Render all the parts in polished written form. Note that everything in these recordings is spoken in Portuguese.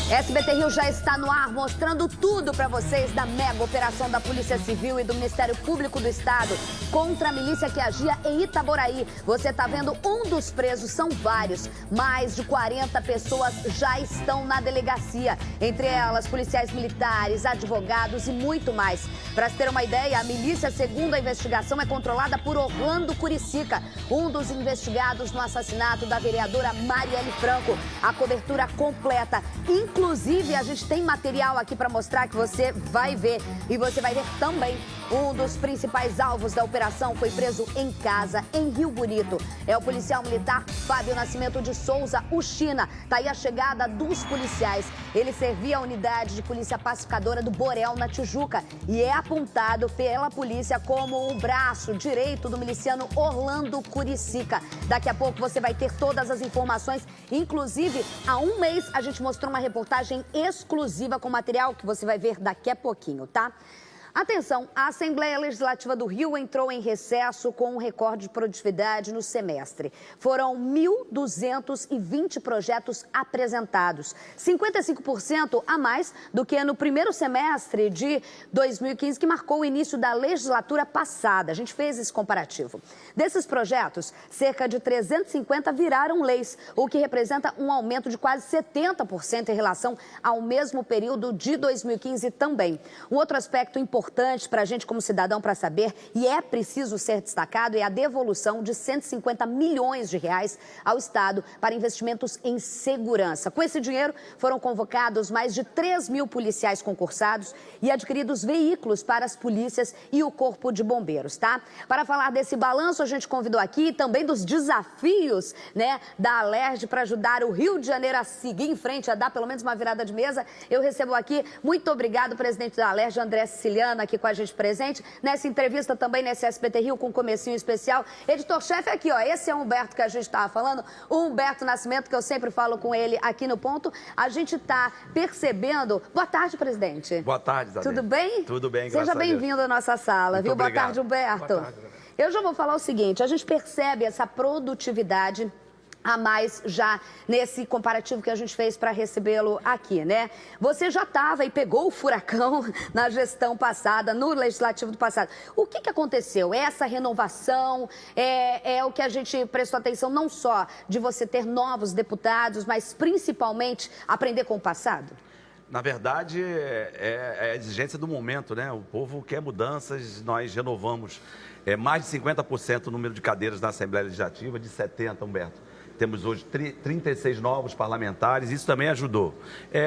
SBT Rio já está no ar, mostrando tudo para vocês da mega operação da Polícia Civil e do Ministério Público do Estado contra a milícia que agia em Itaboraí. Você está vendo um dos presos, são vários. Mais de 40 pessoas já estão na delegacia. Entre elas, policiais militares, advogados e muito mais. Para se ter uma ideia, a milícia, segundo a investigação, é controlada por Orlando Curicica, um dos investigados no assassinato da vereadora Marielle Franco. A cobertura completa. Inclusive, a gente tem material aqui para mostrar que você vai ver. E você vai ver também. Um dos principais alvos da operação foi preso em casa, em Rio Bonito. É o policial militar Fábio Nascimento de Souza, o China. Tá aí a chegada dos policiais. Ele servia a unidade de polícia pacificadora do Borel, na Tijuca. E é apontado pela polícia como o braço direito do miliciano Orlando Curicica. Daqui a pouco você vai ter todas as informações. Inclusive, há um mês a gente mostrou uma reportagem exclusiva com material que você vai ver daqui a pouquinho, tá? Atenção, a Assembleia Legislativa do Rio entrou em recesso com um recorde de produtividade no semestre. Foram 1.220 projetos apresentados, 55% a mais do que no primeiro semestre de 2015, que marcou o início da legislatura passada. A gente fez esse comparativo. Desses projetos, cerca de 350 viraram leis, o que representa um aumento de quase 70% em relação ao mesmo período de 2015 também. Um outro aspecto importante para a gente como cidadão para saber, e é preciso ser destacado, é a devolução de 150 milhões de reais ao Estado para investimentos em segurança. Com esse dinheiro foram convocados mais de 3 mil policiais concursados e adquiridos veículos para as polícias e o Corpo de Bombeiros, tá? Para falar desse balanço, a gente convidou aqui também dos desafios, né, da Alerj para ajudar o Rio de Janeiro a seguir em frente, a dar pelo menos uma virada de mesa. Eu recebo aqui, muito obrigado, presidente da Alerj, André Siciliano, aqui com a gente presente, nessa entrevista também nesse SBT Rio com um comecinho especial. Editor-chefe aqui, ó, esse é o Humberto que a gente estava falando, o Humberto Nascimento, que eu sempre falo com ele aqui no ponto. A gente está percebendo... Boa tarde, presidente. Boa tarde, Isabel. Tudo bem? Tudo bem, graças Seja bem-vindo à nossa sala, Muito viu? obrigado. Boa tarde, Humberto. Boa tarde, Isabel. Eu já vou falar o seguinte, a gente percebe essa produtividade a mais já nesse comparativo que a gente fez para recebê-lo aqui, né? Você já estava e pegou o furacão na gestão passada, no legislativo do passado. O que aconteceu? Essa renovação é o que a gente prestou atenção, não só de você ter novos deputados, mas principalmente aprender com o passado? Na verdade, é a exigência do momento, né? O povo quer mudanças, nós renovamos mais de 50% o número de cadeiras na Assembleia Legislativa, de 70, Humberto. Temos hoje 36 novos parlamentares, isso também ajudou.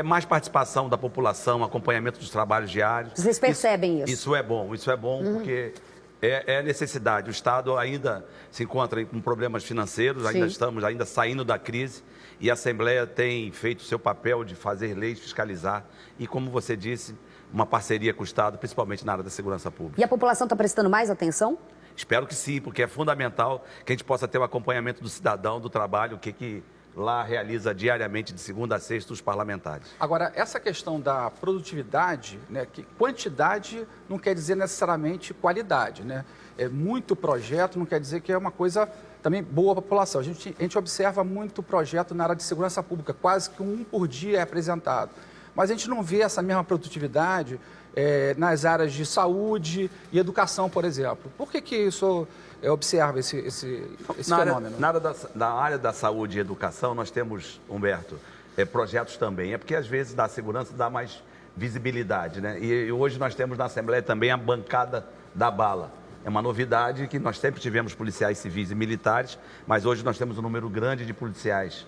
Mais participação da população, acompanhamento dos trabalhos diários. Vocês percebem isso? Isso é bom porque é necessidade. O Estado ainda se encontra com problemas financeiros, estamos saindo da crise e a Assembleia tem feito o seu papel de fazer leis, fiscalizar e, como você disse, uma parceria com o Estado, principalmente na área da segurança pública. E a população está prestando mais atenção? Espero que sim, porque é fundamental que a gente possa ter o acompanhamento do cidadão, do trabalho, que lá realiza diariamente, de segunda a sexta, os parlamentares. Agora, essa questão da produtividade, né, que quantidade não quer dizer necessariamente qualidade, né? É muito projeto, não quer dizer que é uma coisa também boa para a população. A gente observa muito projeto na área de segurança pública, quase que um por dia é apresentado. Mas a gente não vê essa mesma produtividade nas áreas de saúde e educação, por exemplo. Por que isso observa esse fenômeno? Na área da saúde e educação, nós temos, Humberto, projetos também. É porque, às vezes, da segurança dá mais visibilidade, né? E hoje nós temos na Assembleia também a bancada da bala. É uma novidade que nós sempre tivemos policiais civis e militares, mas hoje nós temos um número grande de policiais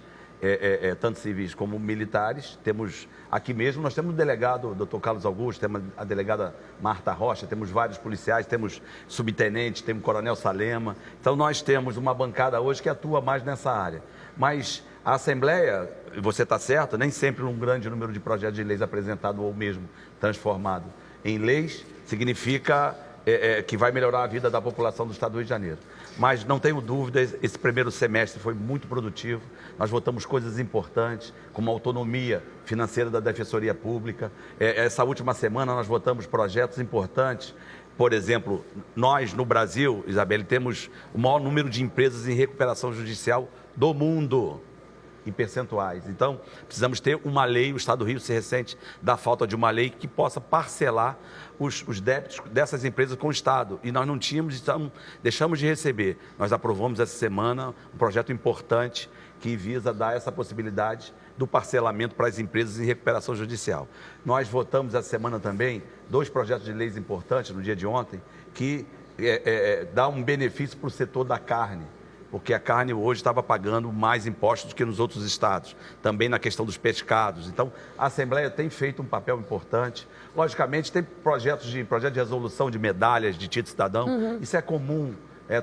tanto civis como militares. Temos aqui mesmo, nós temos o delegado Dr. Carlos Augusto, temos a delegada Marta Rocha, temos vários policiais, temos subtenentes, temos o coronel Salema. Então nós temos uma bancada hoje que atua mais nessa área. Mas a Assembleia, você está certo, nem sempre um grande número de projetos de leis apresentado ou mesmo transformado em leis significa que vai melhorar a vida da população do Estado do Rio de Janeiro. Mas não tenho dúvidas, esse primeiro semestre foi muito produtivo. Nós votamos coisas importantes, como a autonomia financeira da Defensoria Pública. Essa última semana nós votamos projetos importantes. Por exemplo, nós no Brasil, Isabelle, temos o maior número de empresas em recuperação judicial do mundo. em percentuais. Então, precisamos ter uma lei, o Estado do Rio se ressente da falta de uma lei que possa parcelar os débitos dessas empresas com o Estado. E nós não tínhamos, então, deixamos de receber. Nós aprovamos essa semana um projeto importante que visa dar essa possibilidade do parcelamento para as empresas em recuperação judicial. Nós votamos essa semana também 2 projetos de leis importantes no dia de ontem, que dá um benefício para o setor da carne, porque a carne hoje estava pagando mais impostos do que nos outros estados, também na questão dos pescados. Então, a Assembleia tem feito um papel importante. Logicamente, tem projeto de resolução de medalhas de título cidadão, isso é comum,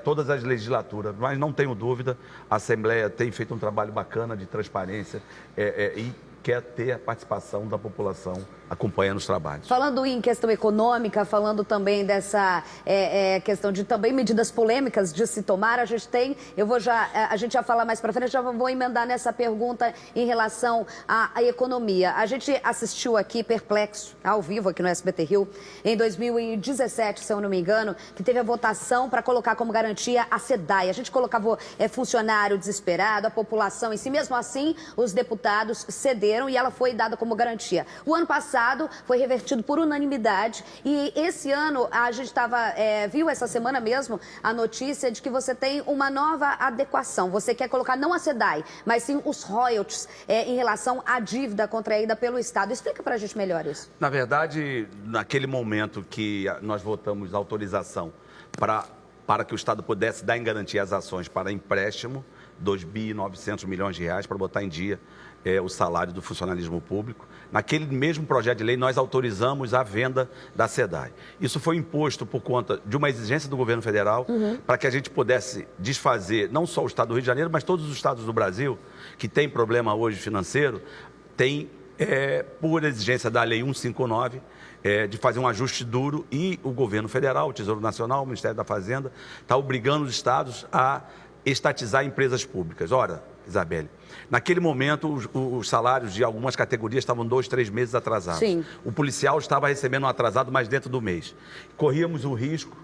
todas as legislaturas, mas não tenho dúvida, a Assembleia tem feito um trabalho bacana de transparência e quer ter a participação da população acompanhando os trabalhos. Falando em questão econômica, falando também dessa questão de também medidas polêmicas de se tomar, a gente já falar mais para frente, já vou emendar nessa pergunta em relação à economia. A gente assistiu aqui perplexo, ao vivo aqui no SBT Rio, em 2017, se eu não me engano, que teve a votação para colocar como garantia a SEDAI. A gente colocava funcionário desesperado, a população em si, mesmo assim, os deputados cederam e ela foi dada como garantia. O ano passado foi revertido por unanimidade e esse ano a gente viu essa semana mesmo a notícia de que você tem uma nova adequação. Você quer colocar não a SEDAI, mas sim os royalties em relação à dívida contraída pelo Estado. Explica para a gente melhor isso. Na verdade, naquele momento que nós votamos autorização para que o Estado pudesse dar em garantia as ações para empréstimo, 2.900 milhões de reais para botar em dia o salário do funcionalismo público. Naquele mesmo projeto de lei, nós autorizamos a venda da SEDAI. Isso foi imposto por conta de uma exigência do governo federal para que a gente pudesse desfazer, não só o Estado do Rio de Janeiro, mas todos os estados do Brasil que têm problema hoje financeiro, tem, por exigência da Lei 159, de fazer um ajuste duro e o governo federal, o Tesouro Nacional, o Ministério da Fazenda, está obrigando os estados a estatizar empresas públicas. Ora, Isabelle, naquele momento os salários de algumas categorias estavam 2, 3 meses atrasados. Sim. O policial estava recebendo um atrasado mais dentro do mês. Corríamos o risco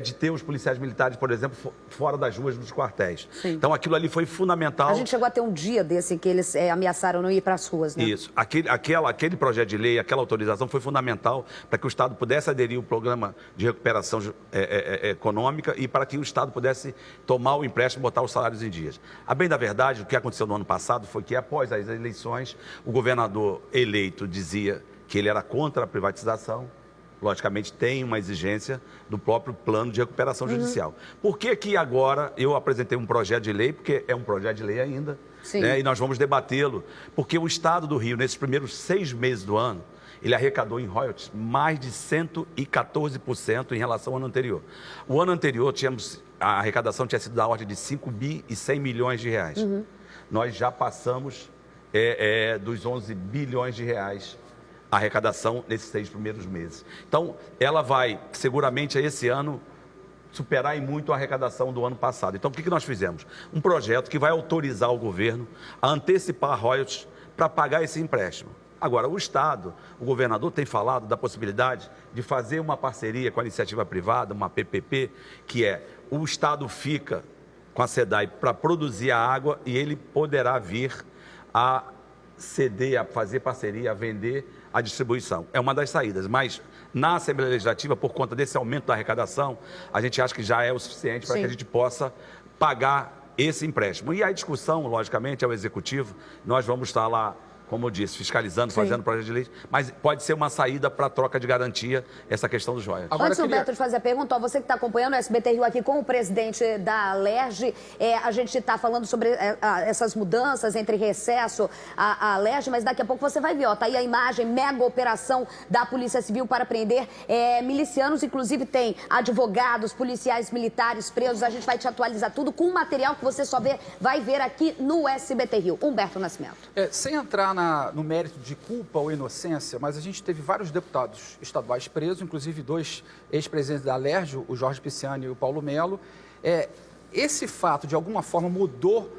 de ter os policiais militares, por exemplo, fora das ruas dos quartéis. Sim. Então aquilo ali foi fundamental. A gente chegou a ter um dia desse que eles ameaçaram não ir para as ruas, né? Isso. Aquele projeto de lei, aquela autorização foi fundamental para que o Estado pudesse aderir ao programa de recuperação econômica e para que o Estado pudesse tomar o empréstimo e botar os salários em dias. A bem da verdade, o que aconteceu no ano passado foi que após as eleições, o governador eleito dizia que ele era contra a privatização. Logicamente, tem uma exigência do próprio plano de recuperação judicial. Por que agora eu apresentei um projeto de lei? Porque é um projeto de lei ainda, né? E nós vamos debatê-lo. Porque o Estado do Rio, nesses primeiros 6 meses do ano, ele arrecadou em royalties mais de 114% em relação ao ano anterior. O ano anterior, a arrecadação tinha sido da ordem de 5.100 milhões de reais. Nós já passamos dos 11 bilhões de reais a arrecadação nesses 6 primeiros meses. Então, ela vai, seguramente, esse ano, superar em muito a arrecadação do ano passado. Então, o que nós fizemos? Um projeto que vai autorizar o governo a antecipar royalties para pagar esse empréstimo. Agora, o Estado, o governador tem falado da possibilidade de fazer uma parceria com a iniciativa privada, uma PPP, que o Estado fica com a SEDAI para produzir a água e ele poderá vir a ceder, a fazer parceria, a vender a distribuição. É uma das saídas, mas na Assembleia Legislativa, por conta desse aumento da arrecadação, a gente acha que já é o suficiente para que a gente possa pagar esse empréstimo. E a discussão, logicamente, é o Executivo, nós vamos estar lá, como eu disse, fiscalizando, fazendo projeto de lei, mas pode ser uma saída para a troca de garantia essa questão dos royalties. Antes, Humberto, de fazer a pergunta, você que está acompanhando o SBT Rio aqui com o presidente da Alerj, a gente está falando sobre essas mudanças entre recesso à Alerj, mas daqui a pouco você vai ver, tá aí a imagem, mega operação da Polícia Civil para prender milicianos, inclusive tem advogados, policiais militares presos, a gente vai te atualizar tudo com um material que você só vai ver aqui no SBT Rio. Humberto Nascimento. Sem entrar no mérito de culpa ou inocência, mas a gente teve vários deputados estaduais presos, inclusive 2 ex-presidentes da Alerj, o Jorge Pisciani e o Paulo Melo. Esse fato, de alguma forma, mudou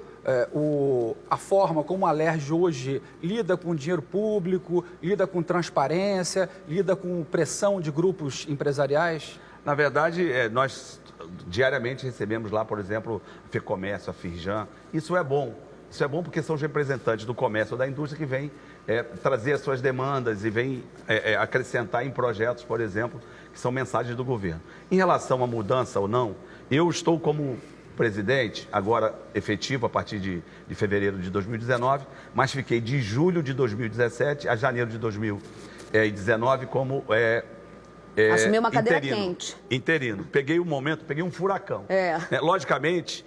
a forma como a Alerj hoje lida com dinheiro público, lida com transparência, lida com pressão de grupos empresariais? Na verdade, nós diariamente recebemos lá, por exemplo, a FEComércio, a Firjan. Isso é bom. Isso é bom porque são os representantes do comércio ou da indústria que vêm trazer as suas demandas e vêm acrescentar em projetos, por exemplo, que são mensagens do governo. Em relação à mudança ou não, eu estou como presidente, agora efetivo a partir de fevereiro de 2019, mas fiquei de julho de 2017 a janeiro de 2019 como assumiu uma cadeira interino, quente. Interino. Peguei um momento, peguei um furacão. Logicamente...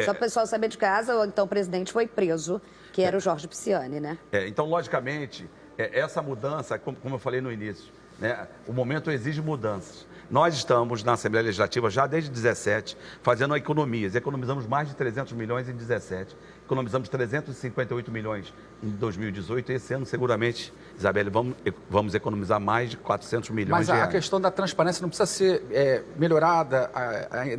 Só para o pessoal saber de casa, então o presidente foi preso, que era o Jorge Pisciani, né? Então, logicamente, essa mudança, como eu falei no início, né, o momento exige mudanças. Nós estamos na Assembleia Legislativa já desde 2017 fazendo economias. Economizamos mais de 300 milhões em 2017. Economizamos 358 milhões em 2018 e esse ano, seguramente, Isabelle, vamos economizar mais de 400 milhões de reais. Mas a questão da transparência não precisa ser melhorada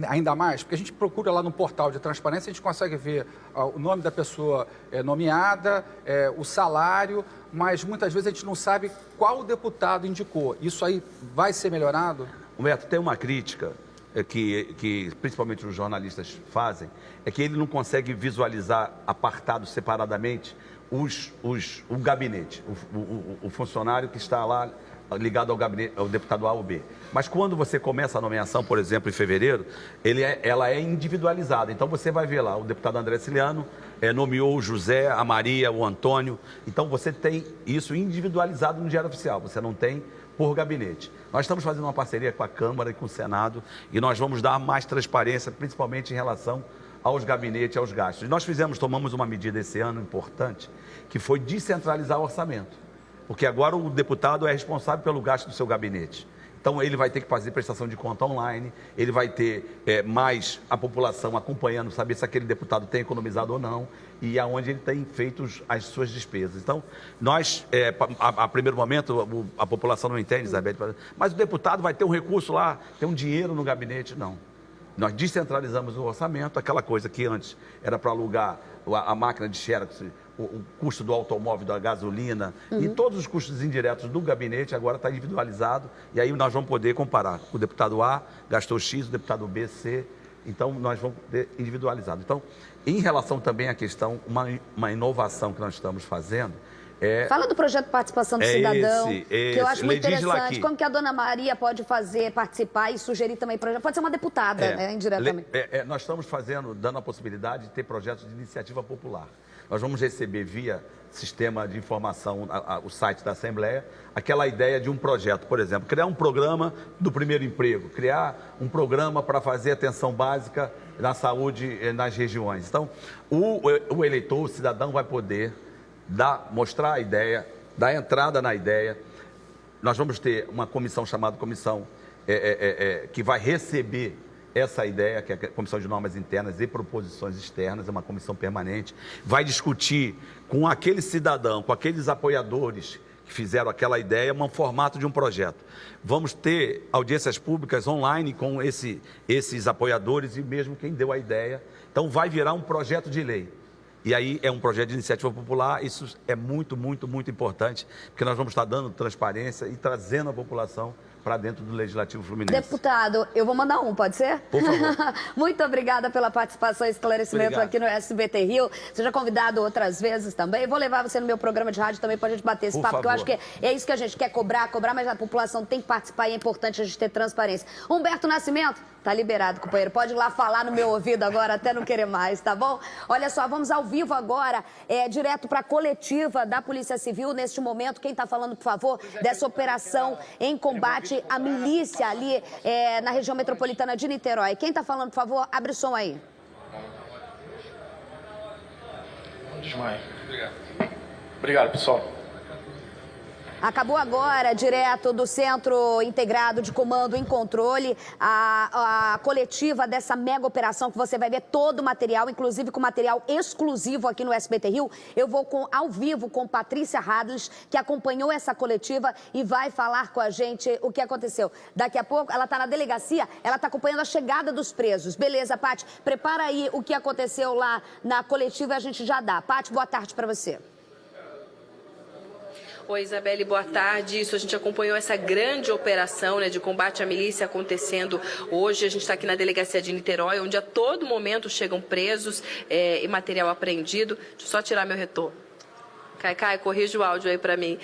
ainda mais? Porque a gente procura lá no portal de transparência, a gente consegue ver o nome da pessoa nomeada, o salário, mas muitas vezes a gente não sabe qual deputado indicou. Isso aí vai ser melhorado? Humberto, tem uma crítica que principalmente os jornalistas fazem, é que ele não consegue visualizar apartado separadamente o gabinete, o funcionário que está lá ligado ao gabinete, ao deputado A ou B. Mas quando você começa a nomeação, por exemplo, em fevereiro, ela é individualizada. Então você vai ver lá, o deputado André Ciliano nomeou o José, a Maria, o Antônio. Então você tem isso individualizado no Diário Oficial, você não tem por gabinete. Nós estamos fazendo uma parceria com a Câmara e com o Senado e nós vamos dar mais transparência, principalmente em relação aos gabinetes, aos gastos. Nós tomamos uma medida esse ano importante, que foi descentralizar o orçamento, porque agora o deputado é responsável pelo gasto do seu gabinete. Então ele vai ter que fazer prestação de conta online, ele vai ter mais a população acompanhando, saber se aquele deputado tem economizado ou não e aonde ele tem feito as suas despesas. Então, nós, a primeiro momento, a população não entende, Isabel, mas o deputado vai ter um recurso lá, tem um dinheiro no gabinete, não. Nós descentralizamos o orçamento, aquela coisa que antes era para alugar a máquina de xerox, o custo do automóvel, da gasolina e todos os custos indiretos do gabinete agora está individualizado e aí nós vamos poder comparar. O deputado A gastou X, o deputado B, C, então nós vamos ter individualizado. Então, em relação também à questão, uma inovação que nós estamos fazendo, fala do projeto de participação do cidadão, que eu acho muito interessante. Aqui. Como que a dona Maria pode participar e sugerir também projetos? Pode ser uma deputada, né, indiretamente. Nós estamos dando a possibilidade de ter projetos de iniciativa popular. Nós vamos receber via sistema de informação, o site da Assembleia, aquela ideia de um projeto, por exemplo, criar um programa do primeiro emprego, criar um programa para fazer atenção básica na saúde nas regiões. Então, o eleitor, o cidadão vai poder mostrar a ideia, dar entrada na ideia. Nós vamos ter uma comissão chamada comissão que vai receber essa ideia, que é a Comissão de Normas Internas e Proposições Externas, é uma comissão permanente, vai discutir com aquele cidadão, com aqueles apoiadores que fizeram aquela ideia, um formato de um projeto. Vamos ter audiências públicas online com esses apoiadores e mesmo quem deu a ideia. Então vai virar um projeto de lei. E aí é um projeto de iniciativa popular, isso é muito, muito, muito importante, porque nós vamos estar dando transparência e trazendo a população para dentro do Legislativo Fluminense. Deputado, eu vou mandar pode ser? Por favor. Muito obrigada pela participação e esclarecimento Obrigado. Aqui no SBT Rio. Seja convidado outras vezes também. Vou levar você no meu programa de rádio também para a gente bater esse papo, porque eu acho que é isso que a gente quer cobrar, mas a população tem que participar e é importante a gente ter transparência. Humberto Nascimento, tá liberado, companheiro. Pode ir lá falar no meu ouvido agora, até não querer mais, tá bom? Olha só, vamos ao vivo agora, direto para a coletiva da Polícia Civil. Neste momento, quem está falando, por favor, dessa operação em combate à milícia ali na região metropolitana de Niterói. Quem está falando, por favor, abre o som aí. Desmaio. Obrigado, pessoal. Acabou agora, direto do Centro Integrado de Comando e Controle, a coletiva dessa mega operação que você vai ver todo o material, inclusive com material exclusivo aqui no SBT Rio. Eu vou ao vivo com Patrícia Hadles, que acompanhou essa coletiva e vai falar com a gente o que aconteceu. Daqui a pouco, ela está na delegacia, ela está acompanhando a chegada dos presos. Beleza, Paty? Prepara aí o que aconteceu lá na coletiva e a gente já dá. Paty, boa tarde para você. Oi, Isabelle, boa tarde. Isso, a gente acompanhou essa grande operação, né, de combate à milícia acontecendo hoje. A gente está aqui na delegacia de Niterói, onde a todo momento chegam presos e material apreendido. Deixa eu só tirar meu retorno. Caio, corrija o áudio aí para mim.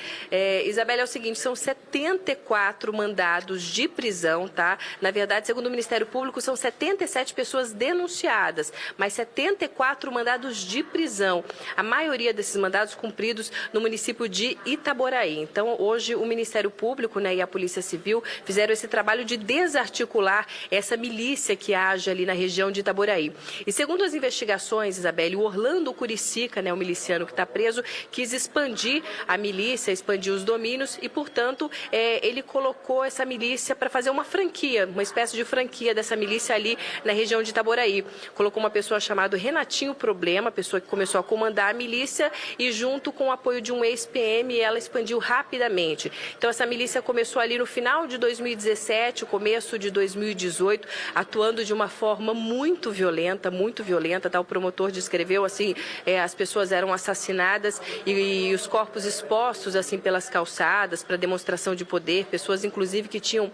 Isabelle, é o seguinte, são 74 mandados de prisão, tá? Na verdade, segundo o Ministério Público, são 77 pessoas denunciadas, mas 74 mandados de prisão. A maioria desses mandados cumpridos no município de Itaboraí. Então, hoje, o Ministério Público, né, e a Polícia Civil fizeram esse trabalho de desarticular essa milícia que age ali na região de Itaboraí. E segundo as investigações, Isabelle, o Orlando Curicica, né, o miliciano que está preso, quis expandir a milícia, expandir os domínios e, portanto, ele colocou essa milícia para fazer uma franquia, uma espécie de franquia dessa milícia ali na região de Itaboraí. Colocou uma pessoa chamada Renatinho Problema, pessoa que começou a comandar a milícia e, junto com o apoio de um ex-PM, ela expandiu rapidamente. Então, essa milícia começou ali no final de 2017, o começo de 2018, atuando de uma forma muito violenta, tá? O promotor descreveu assim, as pessoas eram assassinadas e os corpos expostos assim pelas calçadas para demonstração de poder, pessoas inclusive que tinham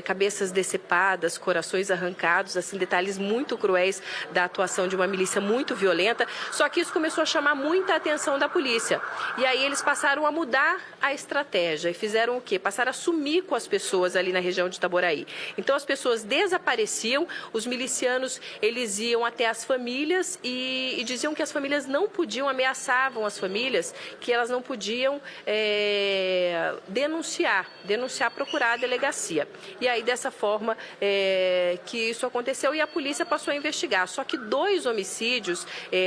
cabeças decepadas, corações arrancados, assim, detalhes muito cruéis da atuação de uma milícia muito violenta. Só que isso começou a chamar muita atenção da polícia. E aí eles passaram a mudar a estratégia e fizeram o quê? Passaram a sumir com as pessoas ali na região de Itaboraí. Então as pessoas desapareciam, os milicianos eles iam até as famílias e diziam que as famílias não podiam, ameaçavam as famílias, que elas não podiam denunciar, procurar a delegacia. E aí, dessa forma, que isso aconteceu e a polícia passou a investigar. Só que 2 homicídios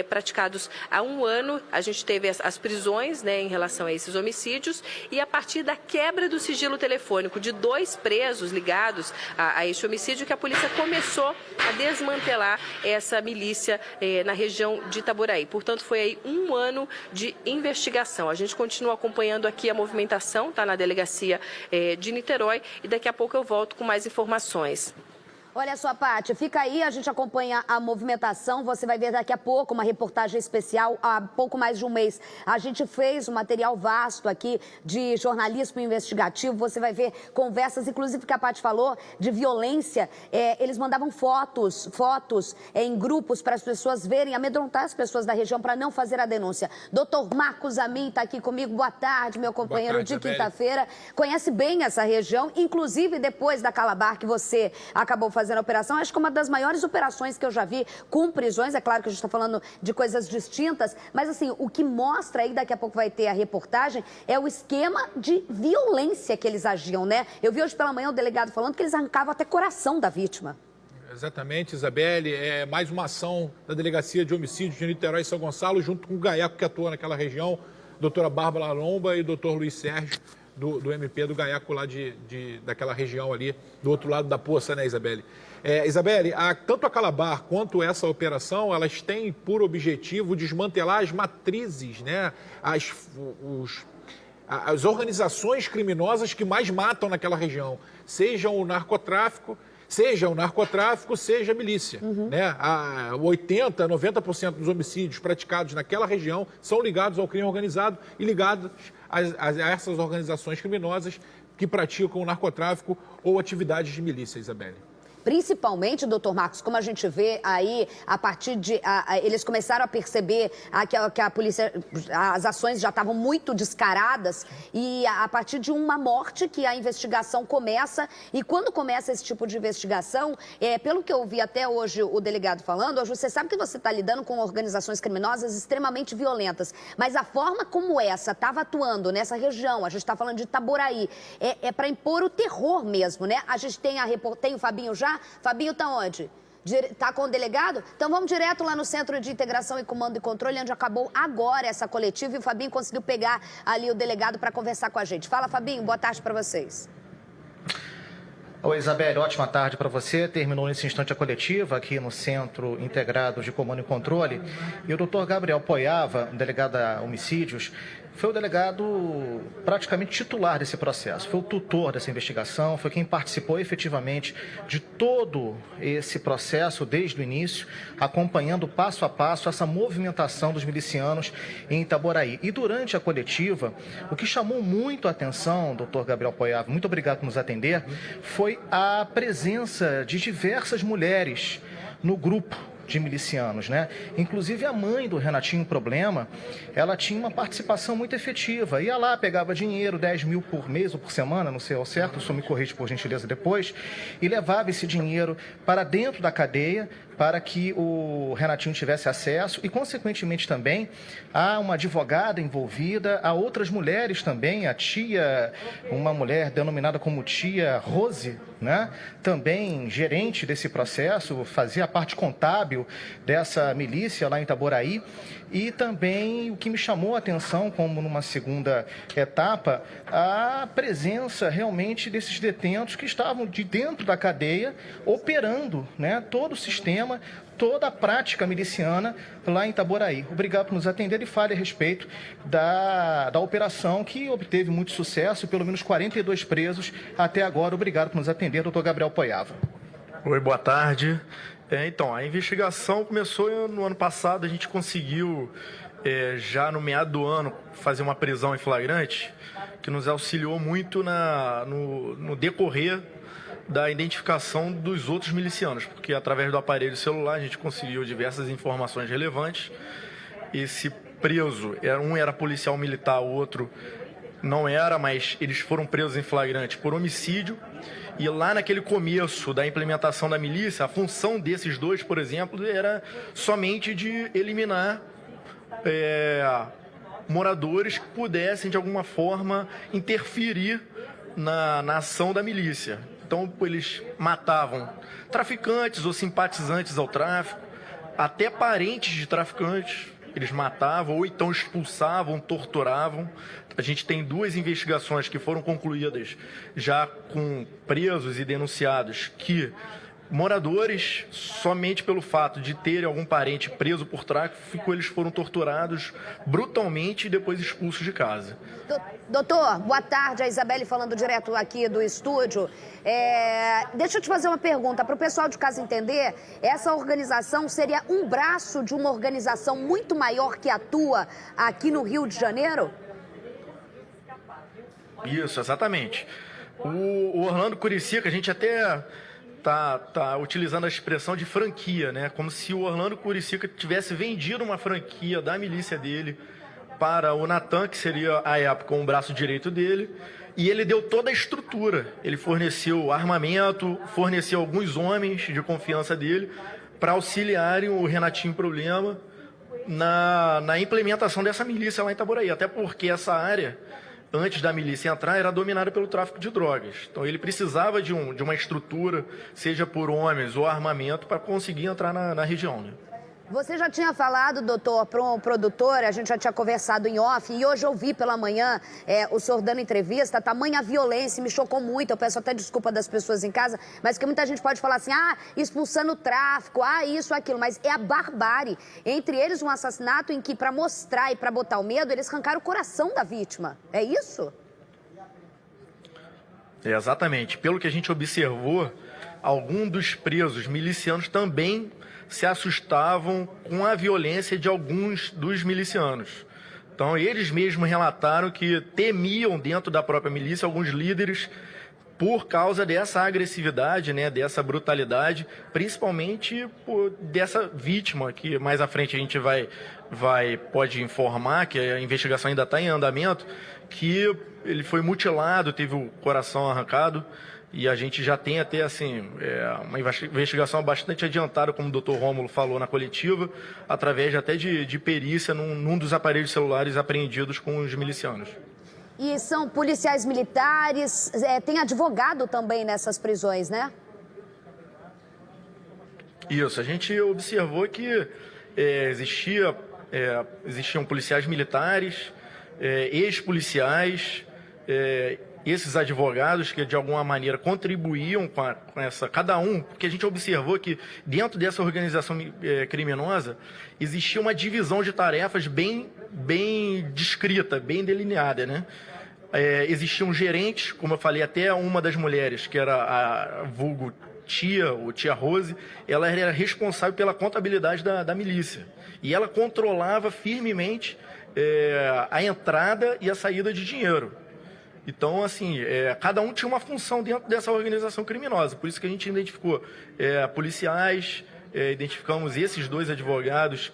praticados há 1 ano, a gente teve as prisões, né, em relação a esses homicídios, e a partir da quebra do sigilo telefônico de 2 presos ligados a esse homicídio, que a polícia começou a desmantelar essa milícia na região de Itaboraí. Portanto, foi aí 1 ano de investigação. A gente continua acompanhando aqui a movimentação, tá, na delegacia de Niterói, e daqui a pouco eu volto com mais informações. Olha só, Paty, fica aí, a gente acompanha a movimentação, você vai ver daqui a pouco uma reportagem especial, há pouco mais de um mês. A gente fez um material vasto aqui de jornalismo investigativo, você vai ver conversas, inclusive que a Paty falou, de violência. Eles mandavam fotos em grupos para as pessoas verem, amedrontar as pessoas da região para não fazer a denúncia. Doutor Marcos Amin está aqui comigo, boa tarde, meu companheiro de quinta-feira. Conhece bem essa região, inclusive depois da Calabar que você acabou fazendo a operação, acho que uma das maiores operações que eu já vi com prisões, é claro que a gente está falando de coisas distintas, mas assim, o que mostra aí, daqui a pouco vai ter a reportagem, é o esquema de violência que eles agiam, né? Eu vi hoje pela manhã o delegado falando que eles arrancavam até coração da vítima. Exatamente, Isabelle, mais uma ação da Delegacia de Homicídios de Niterói e São Gonçalo, junto com o Gaiaco que atua naquela região, doutora Bárbara Lomba e doutor Luiz Sérgio, do MP do Gaiaco lá daquela região ali, do outro lado da poça, né, Isabelle? Isabelle, tanto a Calabar quanto essa operação, elas têm por objetivo desmantelar as matrizes, né, as organizações criminosas que mais matam naquela região, seja o narcotráfico, seja a milícia. Né? 80%, 90% dos homicídios praticados naquela região são ligados ao crime organizado e ligados a essas organizações criminosas que praticam o narcotráfico ou atividades de milícia, Isabelle. Principalmente, doutor Marcos, como a gente vê aí, a partir de... eles começaram a perceber que a polícia, as ações já estavam muito descaradas e a partir de uma morte que a investigação começa. E quando começa esse tipo de investigação, pelo que eu vi até hoje o delegado falando, hoje você sabe que você está lidando com organizações criminosas extremamente violentas, mas a forma como essa estava atuando nessa região, a gente está falando de Itaboraí, é para impor o terror mesmo, né? A gente tem o Fabinho já. Fabinho está onde? Está com o delegado? Então vamos direto lá no Centro de Integração e Comando e Controle, onde acabou agora essa coletiva e o Fabinho conseguiu pegar ali o delegado para conversar com a gente. Fala, Fabinho, boa tarde para vocês. Oi, Isabelle, ótima tarde para você. Terminou nesse instante a coletiva aqui no Centro Integrado de Comando e Controle. E o doutor Gabriel Poiava, delegado da Homicídios, foi o delegado praticamente titular desse processo, foi o tutor dessa investigação, foi quem participou efetivamente de todo esse processo desde o início, acompanhando passo a passo essa movimentação dos milicianos em Itaboraí. E durante a coletiva, o que chamou muito a atenção, doutor Gabriel Poiava, muito obrigado por nos atender, foi a presença de diversas mulheres no grupo de milicianos, né? Inclusive a mãe do Renatinho Problema, ela tinha uma participação muito efetiva. Ia lá, pegava dinheiro, 10 mil por mês ou por semana, não sei ao certo, o senhor me corrige por gentileza depois, e levava esse dinheiro para dentro da cadeia, para que o Renatinho tivesse acesso e, consequentemente, também há uma advogada envolvida, há outras mulheres também, a tia, uma mulher denominada como tia Rose, né? Também gerente desse processo, fazia a parte contábil dessa milícia lá em Itaboraí. E também o que me chamou a atenção, como numa segunda etapa, a presença realmente desses detentos que estavam de dentro da cadeia, operando, né, todo o sistema, toda a prática miliciana lá em Itaboraí. Obrigado por nos atender e fale a respeito da operação que obteve muito sucesso, pelo menos 42 presos até agora. Obrigado por nos atender, doutor Gabriel Poiava. Oi, boa tarde. Então, a investigação começou no ano passado, a gente conseguiu, já no meado do ano, fazer uma prisão em flagrante, que nos auxiliou muito no decorrer da identificação dos outros milicianos, porque através do aparelho celular a gente conseguiu diversas informações relevantes. Esse preso, um era policial militar, o outro não era, mas eles foram presos em flagrante por homicídio. E lá naquele começo da implementação da milícia, a função desses dois, por exemplo, era somente de eliminar moradores que pudessem, de alguma forma, interferir na ação da milícia. Então, eles matavam traficantes ou simpatizantes ao tráfico, até parentes de traficantes, eles matavam ou então expulsavam, torturavam. A gente tem 2 investigações que foram concluídas já com presos e denunciados que moradores, somente pelo fato de terem algum parente preso por tráfico, eles foram torturados brutalmente e depois expulsos de casa. Doutor, boa tarde. A Isabelle falando direto aqui do estúdio. Deixa eu te fazer uma pergunta. Para o pessoal de casa entender, essa organização seria um braço de uma organização muito maior que atua aqui no Rio de Janeiro? Isso, exatamente. O Orlando Curicica, a gente até tá utilizando a expressão de franquia, né? Como se o Orlando Curicica tivesse vendido uma franquia da milícia dele para o Natan, que seria, à época, um braço direito dele, e ele deu toda a estrutura. Ele forneceu armamento, forneceu alguns homens de confiança dele para auxiliarem o Renatinho Problema na implementação dessa milícia lá em Itaboraí. Até porque essa área, antes da milícia entrar, era dominada pelo tráfico de drogas. Então ele precisava de uma estrutura, seja por homens ou armamento, para conseguir entrar na região, né? Você já tinha falado, doutor, para um produtor, a gente já tinha conversado em off, e hoje eu vi pela manhã o senhor dando entrevista, tamanha violência, me chocou muito, eu peço até desculpa das pessoas em casa, mas que muita gente pode falar assim, expulsando o tráfico, isso, aquilo, mas é a barbárie. Entre eles um assassinato em que, para mostrar e para botar o medo, eles arrancaram o coração da vítima. É isso? Exatamente. Pelo que a gente observou, alguns dos presos milicianos também se assustavam com a violência de alguns dos milicianos. Então, eles mesmos relataram que temiam dentro da própria milícia alguns líderes por causa dessa agressividade, né, dessa brutalidade, principalmente dessa vítima, que mais à frente a gente pode informar, que a investigação ainda está em andamento, que ele foi mutilado, teve o coração arrancado. E a gente já tem até, assim, uma investigação bastante adiantada, como o doutor Rômulo falou na coletiva, através até de perícia num dos aparelhos celulares apreendidos com os milicianos. E são policiais militares, tem advogado também nessas prisões, né? Isso, a gente observou que existiam policiais militares, ex-policiais, esses advogados que de alguma maneira contribuíam com essa, cada um, porque a gente observou que dentro dessa organização criminosa existia uma divisão de tarefas bem descrita, bem delineada, né? Existiam gerentes, como eu falei, até uma das mulheres, que era a vulgo tia, ou tia Rose, ela era responsável pela contabilidade da milícia. E ela controlava firmemente a entrada e a saída de dinheiro. Então, assim, cada um tinha uma função dentro dessa organização criminosa. Por isso que a gente identificou policiais, identificamos esses 2 advogados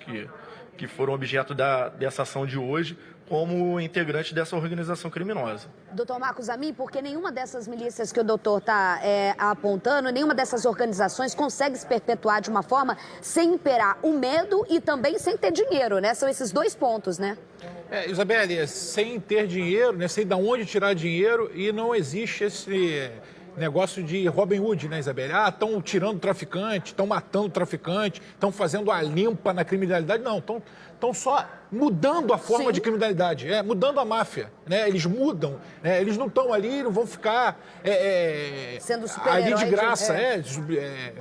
que foram objeto dessa ação de hoje como integrantes dessa organização criminosa. Doutor Marcos Amin, porque nenhuma dessas milícias que o doutor está apontando, nenhuma dessas organizações consegue se perpetuar de uma forma sem imperar o medo e também sem ter dinheiro, né? São esses 2 pontos, né? Isabelle, sem ter dinheiro, né? Sem de onde tirar dinheiro, e não existe esse negócio de Robin Hood, né, Isabelle? Estão tirando traficante, estão matando traficante, estão fazendo a limpa na criminalidade. Não, estão só mudando a forma de criminalidade, mudando a máfia, né? Eles mudam, né? Eles não estão ali, não vão ficar sendo ali de graça,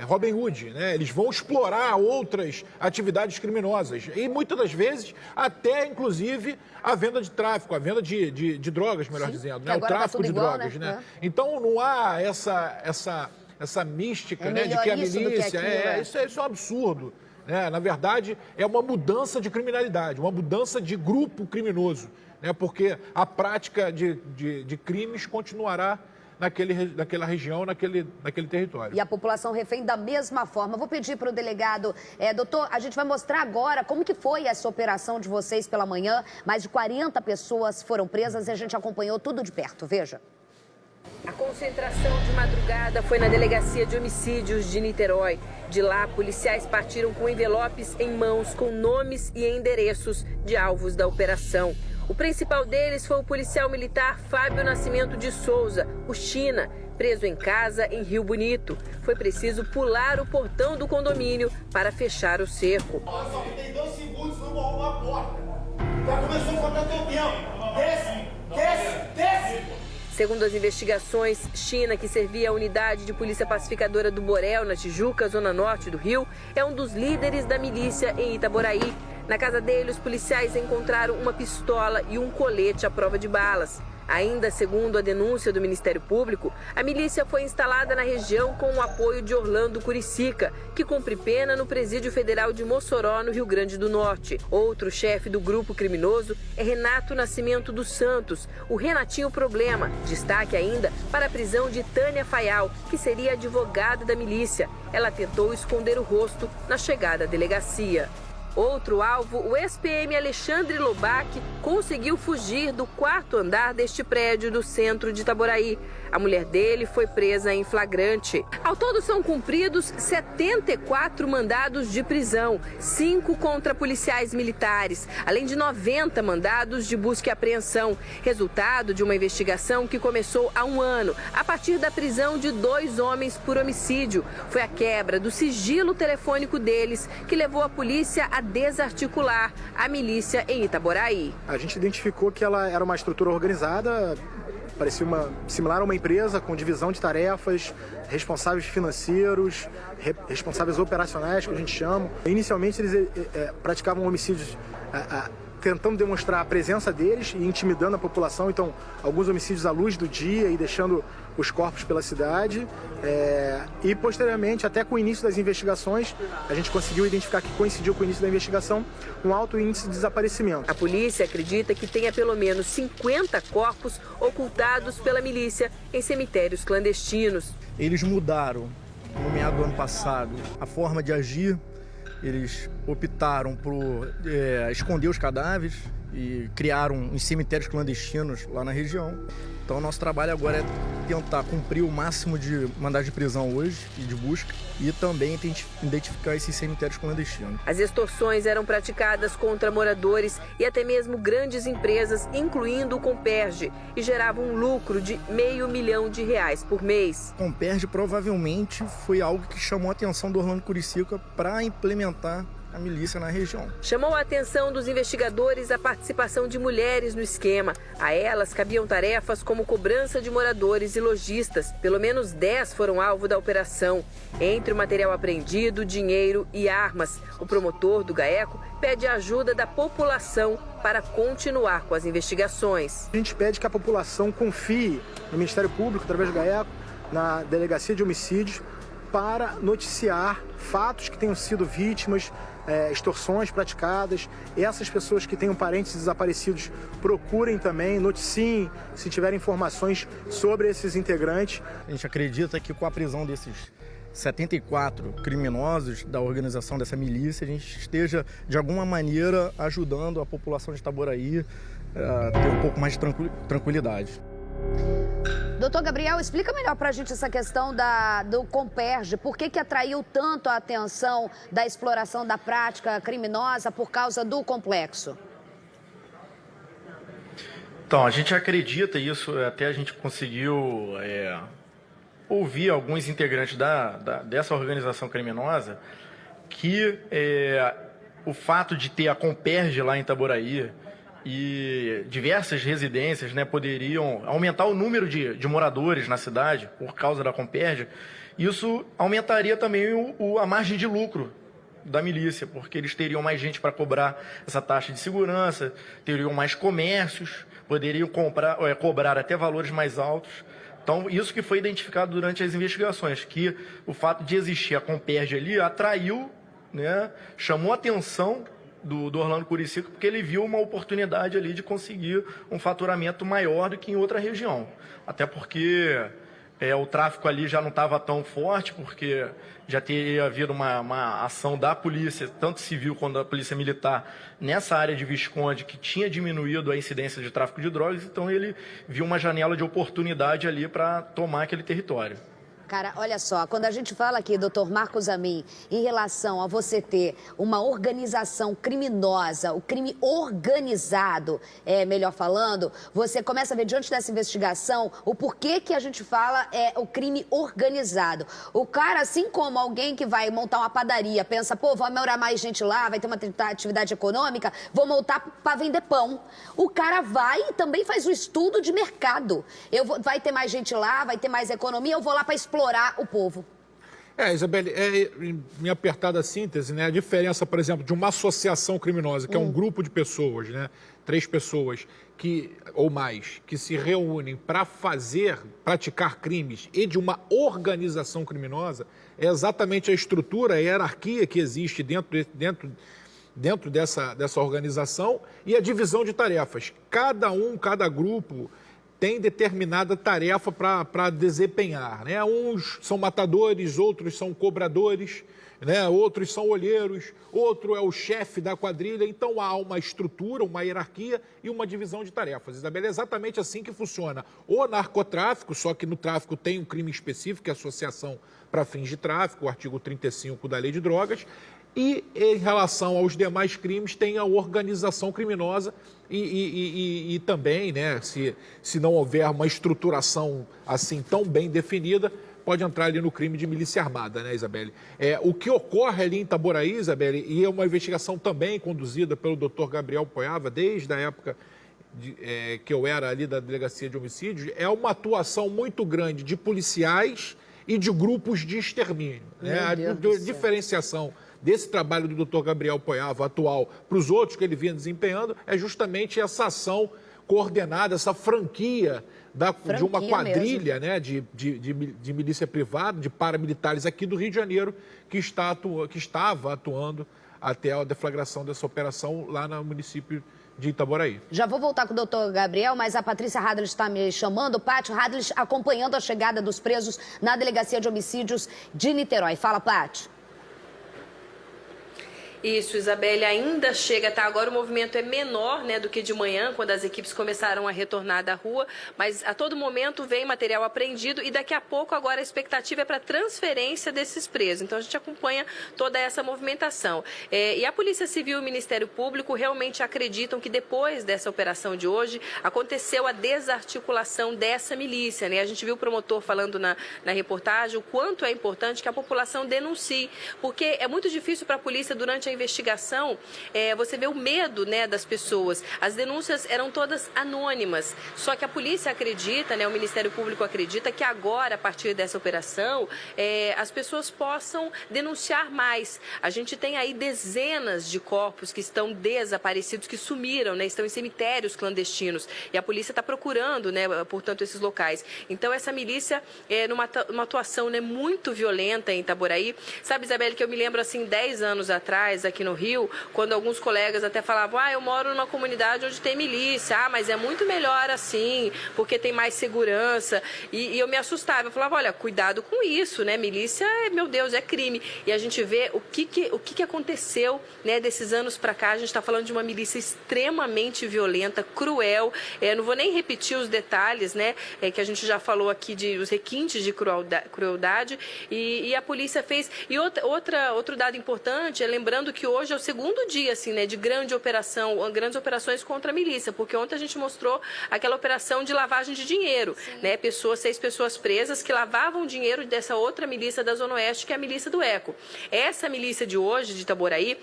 Robin Hood, né? Eles vão explorar outras atividades criminosas e muitas das vezes até, inclusive, a venda de tráfico, a venda de drogas, melhor dizendo, né? O tráfico de drogas, né? Então não há essa mística, né, de que a milícia isso é um absurdo. Na verdade, é uma mudança de criminalidade, uma mudança de grupo criminoso, né? Porque a prática de crimes continuará naquela região, naquele território. E a população refém da mesma forma. Vou pedir para o delegado, doutor, a gente vai mostrar agora como que foi essa operação de vocês pela manhã. Mais de 40 pessoas foram presas e a gente acompanhou tudo de perto. Veja. A concentração de madrugada foi na Delegacia de Homicídios de Niterói. De lá, policiais partiram com envelopes em mãos com nomes e endereços de alvos da operação. O principal deles foi o policial militar Fábio Nascimento de Souza, o China, preso em casa em Rio Bonito. Foi preciso pular o portão do condomínio para fechar o cerco. Só tem 2 segundos, não vou arrumar a porta. Já começou a contar teu tempo. Desce! Segundo as investigações, China, que servia a unidade de polícia pacificadora do Borel, na Tijuca, zona norte do Rio, é um dos líderes da milícia em Itaboraí. Na casa dele, os policiais encontraram uma pistola e um colete à prova de balas. Ainda segundo a denúncia do Ministério Público, a milícia foi instalada na região com o apoio de Orlando Curicica, que cumpre pena no Presídio Federal de Mossoró, no Rio Grande do Norte. Outro chefe do grupo criminoso é Renato Nascimento dos Santos, o Renatinho Problema. Destaque ainda para a prisão de Tânia Fayal, que seria advogada da milícia. Ela tentou esconder o rosto na chegada à delegacia. Outro alvo, o ex-PM Alexandre Lobac, conseguiu fugir do 4º andar deste prédio do centro de Itaboraí. A mulher dele foi presa em flagrante. Ao todo são cumpridos 74 mandados de prisão, 5 contra policiais militares, além de 90 mandados de busca e apreensão, resultado de uma investigação que começou há 1 ano, a partir da prisão de 2 homens por homicídio. Foi a quebra do sigilo telefônico deles que levou a polícia a desarticular a milícia em Itaboraí. A gente identificou que ela era uma estrutura organizada, parecia similar a uma empresa com divisão de tarefas, responsáveis financeiros, responsáveis operacionais, que a gente chama. Inicialmente eles praticavam homicídios tentando demonstrar a presença deles e intimidando a população, então alguns homicídios à luz do dia e deixando os corpos pela cidade. E posteriormente, até com o início das investigações, a gente conseguiu identificar que coincidiu com o início da investigação um alto índice de desaparecimento. A polícia acredita que tenha pelo menos 50 corpos ocultados pela milícia em cemitérios clandestinos. Eles mudaram, no meado do ano passado, a forma de agir. Eles optaram por esconder os cadáveres e criaram uns cemitérios clandestinos lá na região. Então, o nosso trabalho agora é tentar cumprir o máximo de mandado de prisão hoje e de busca e também identificar esses cemitérios clandestinos. As extorsões eram praticadas contra moradores e até mesmo grandes empresas, incluindo o Comperj, e geravam um lucro de R$500 milhão por mês. O Comperj provavelmente foi algo que chamou a atenção do Orlando Curicica para implementar a milícia na região. Chamou a atenção dos investigadores a participação de mulheres no esquema. A elas cabiam tarefas como cobrança de moradores e lojistas. Pelo menos 10 foram alvo da operação. Entre o material apreendido, dinheiro e armas. O promotor do GAECO pede a ajuda da população para continuar com as investigações. A gente pede que a população confie no Ministério Público, através do GAECO, na Delegacia de Homicídios, para noticiar fatos que tenham sido vítimas, extorsões praticadas. E essas pessoas que tenham parentes desaparecidos, procurem também, noticiem se tiverem informações sobre esses integrantes. A gente acredita que com a prisão desses 74 criminosos da organização dessa milícia, a gente esteja, de alguma maneira, ajudando a população de Itaboraí a ter um pouco mais de tranquilidade. Doutor Gabriel, explica melhor pra gente essa questão do Comperj. Por que atraiu tanto a atenção da exploração da prática criminosa por causa do complexo? Então, a gente acredita isso, até a gente conseguiu ouvir alguns integrantes dessa organização criminosa, que o fato de ter a Comperj lá em Itaboraí e diversas residências, né, poderiam aumentar o número de moradores na cidade por causa da Comperj, isso aumentaria também a margem de lucro da milícia, porque eles teriam mais gente para cobrar essa taxa de segurança, teriam mais comércios, poderiam cobrar até valores mais altos. Então, isso que foi identificado durante as investigações, que o fato de existir a Comperj ali atraiu, né, chamou a atenção do Orlando Curicica, porque ele viu uma oportunidade ali de conseguir um faturamento maior do que em outra região. Até porque o tráfico ali já não estava tão forte, porque já teria havido uma ação da polícia, tanto civil quanto da polícia militar, nessa área de Visconde, que tinha diminuído a incidência de tráfico de drogas, então ele viu uma janela de oportunidade ali para tomar aquele território. Cara, olha só, quando a gente fala aqui, doutor Marcos Amin, em relação a você ter uma organização criminosa, o crime organizado, melhor falando, você começa a ver diante dessa investigação o porquê que a gente fala o crime organizado. O cara, assim como alguém que vai montar uma padaria, pensa, pô, vai morar mais gente lá, vai ter uma atividade econômica, vou montar para vender pão. O cara vai e também faz o estudo de mercado. Vai ter mais gente lá, vai ter mais economia, eu vou lá para explorar o povo. Isabelle, em apertada síntese, né, a diferença, por exemplo, de uma associação criminosa, que é um grupo de pessoas, né, 3 pessoas ou mais, que se reúnem para praticar crimes, e de uma organização criminosa, é exatamente a estrutura, a hierarquia que existe dentro dessa organização e a divisão de tarefas. Cada grupo tem determinada tarefa para desempenhar, né? Uns são matadores, outros são cobradores, né? Outros são olheiros, outro é o chefe da quadrilha. Então há uma estrutura, uma hierarquia e uma divisão de tarefas. Isabel, é exatamente assim que funciona o narcotráfico, só que no tráfico tem um crime específico, que é a associação para fins de tráfico, o artigo 35 da Lei de Drogas. E em relação aos demais crimes, tem a organização criminosa e também, né, se não houver uma estruturação assim tão bem definida, pode entrar ali no crime de milícia armada, né, Isabelle? O que ocorre ali em Itaboraí, Isabelle, e é uma investigação também conduzida pelo doutor Gabriel Poiava, desde a época que eu era ali da Delegacia de Homicídios, é uma atuação muito grande de policiais e de grupos de extermínio, né? A diferenciação desse trabalho do doutor Gabriel Poiava atual para os outros que ele vinha desempenhando é justamente essa ação coordenada, essa franquia de uma quadrilha, né, de milícia privada, de paramilitares aqui do Rio de Janeiro, que estava atuando até a deflagração dessa operação lá no município de Itaboraí. Já vou voltar com o doutor Gabriel, mas a Patrícia Hadley está me chamando. Pátio Hadley acompanhando a chegada dos presos na Delegacia de Homicídios de Niterói. Fala, Pátio. Isso, Isabelle, ainda chega, tá? Agora o movimento é menor, né, do que de manhã, quando as equipes começaram a retornar da rua, mas a todo momento vem material apreendido e daqui a pouco agora a expectativa é para transferência desses presos. Então a gente acompanha toda essa movimentação. E a Polícia Civil e o Ministério Público realmente acreditam que depois dessa operação de hoje aconteceu a desarticulação dessa milícia, né? A gente viu o promotor falando na reportagem o quanto é importante que a população denuncie, porque é muito difícil para a polícia durante a investigação, você vê o medo, né, das pessoas. As denúncias eram todas anônimas, só que a polícia acredita, né, o Ministério Público acredita que agora, a partir dessa operação, as pessoas possam denunciar mais. A gente tem aí dezenas de corpos que estão desaparecidos, que sumiram, né, estão em cemitérios clandestinos, e a polícia está procurando, né, portanto, esses locais. Então, essa milícia numa atuação, né, muito violenta em Itaboraí. Sabe, Isabelle, que eu me lembro, assim, 10 anos atrás, aqui no Rio, quando alguns colegas até falavam, eu moro numa comunidade onde tem milícia, mas é muito melhor assim, porque tem mais segurança. E eu me assustava, eu falava, olha, cuidado com isso, né? Milícia, meu Deus, é crime. E a gente vê o que aconteceu, né, desses anos para cá. A gente está falando de uma milícia extremamente violenta, cruel. Não vou nem repetir os detalhes, né, que a gente já falou aqui, os requintes de crueldade. E a polícia fez. E outro dado importante, lembrando que hoje é o segundo dia, assim, né, de grandes operações contra a milícia, porque ontem a gente mostrou aquela operação de lavagem de dinheiro, né, 6 pessoas presas que lavavam dinheiro dessa outra milícia da Zona Oeste, que é a milícia do ECO. Essa milícia de hoje, de Itaboraí,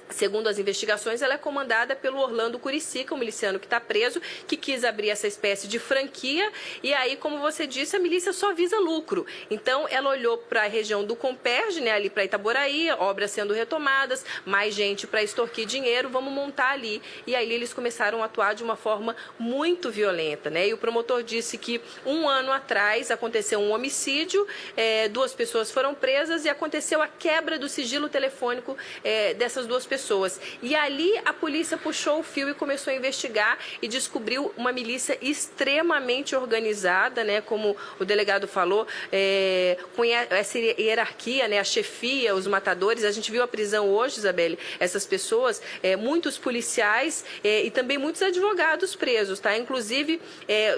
segundo as investigações, ela é comandada pelo Orlando Curicica, um miliciano que está preso, que quis abrir essa espécie de franquia, e aí, como você disse, a milícia só visa lucro. Então, ela olhou para a região do Comperj, né, ali para Itaboraí, obras sendo retomadas, mais gente para extorquir dinheiro, vamos montar ali. E aí eles começaram a atuar de uma forma muito violenta, né? E o promotor disse que 1 ano atrás aconteceu um homicídio, 2 pessoas foram presas e aconteceu a quebra do sigilo telefônico dessas 2 pessoas. E ali a polícia puxou o fio e começou a investigar e descobriu uma milícia extremamente organizada, né, como o delegado falou, com essa hierarquia, né, a chefia, os matadores. A gente viu a prisão hoje, Isabelle, essas pessoas, muitos policiais e também muitos advogados presos, tá? Inclusive,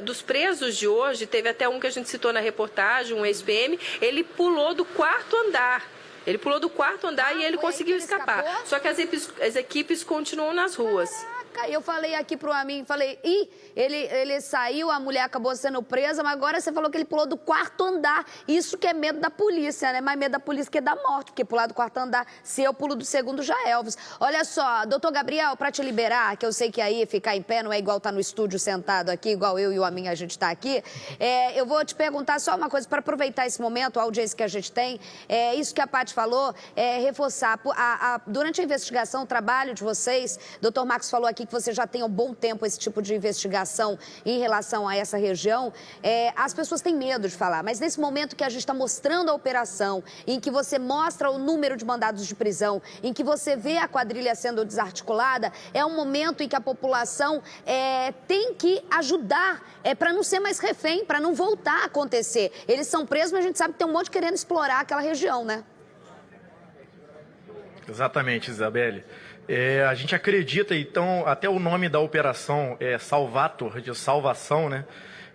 dos presos de hoje, teve até um que a gente citou na reportagem, um ex-PM, ele pulou do 4º andar. Ele pulou do 4º andar e ele conseguiu escapar. Só que as equipes continuam nas ruas. Caraca, eu falei aqui pro amigo, falei, ele saiu, a mulher acabou sendo presa, mas agora você falou que ele pulou do 4º andar. Isso que é medo da polícia, né? Mais medo da polícia que da morte, porque pular do 4º andar, se eu pulo do 2º, já é Elvis. Olha só, doutor Gabriel, para te liberar, que eu sei que aí ficar em pé não é igual estar no estúdio sentado aqui, igual eu e o Amin, a gente tá aqui, eu vou te perguntar só uma coisa, para aproveitar esse momento, a audiência que a gente tem, isso que a Paty falou, reforçar, durante a investigação, o trabalho de vocês, doutor Marcos falou aqui que você já tem há um bom tempo esse tipo de investigação em relação a essa região, as pessoas têm medo de falar, mas nesse momento que a gente está mostrando a operação, em que você mostra o número de mandados de prisão, em que você vê a quadrilha sendo desarticulada, é um momento em que a população tem que ajudar, para não ser mais refém, para não voltar a acontecer. Eles são presos, mas a gente sabe que tem um monte querendo explorar aquela região, né? Exatamente, Isabelle. A gente acredita, então, até o nome da operação é Salvator, de salvação, né?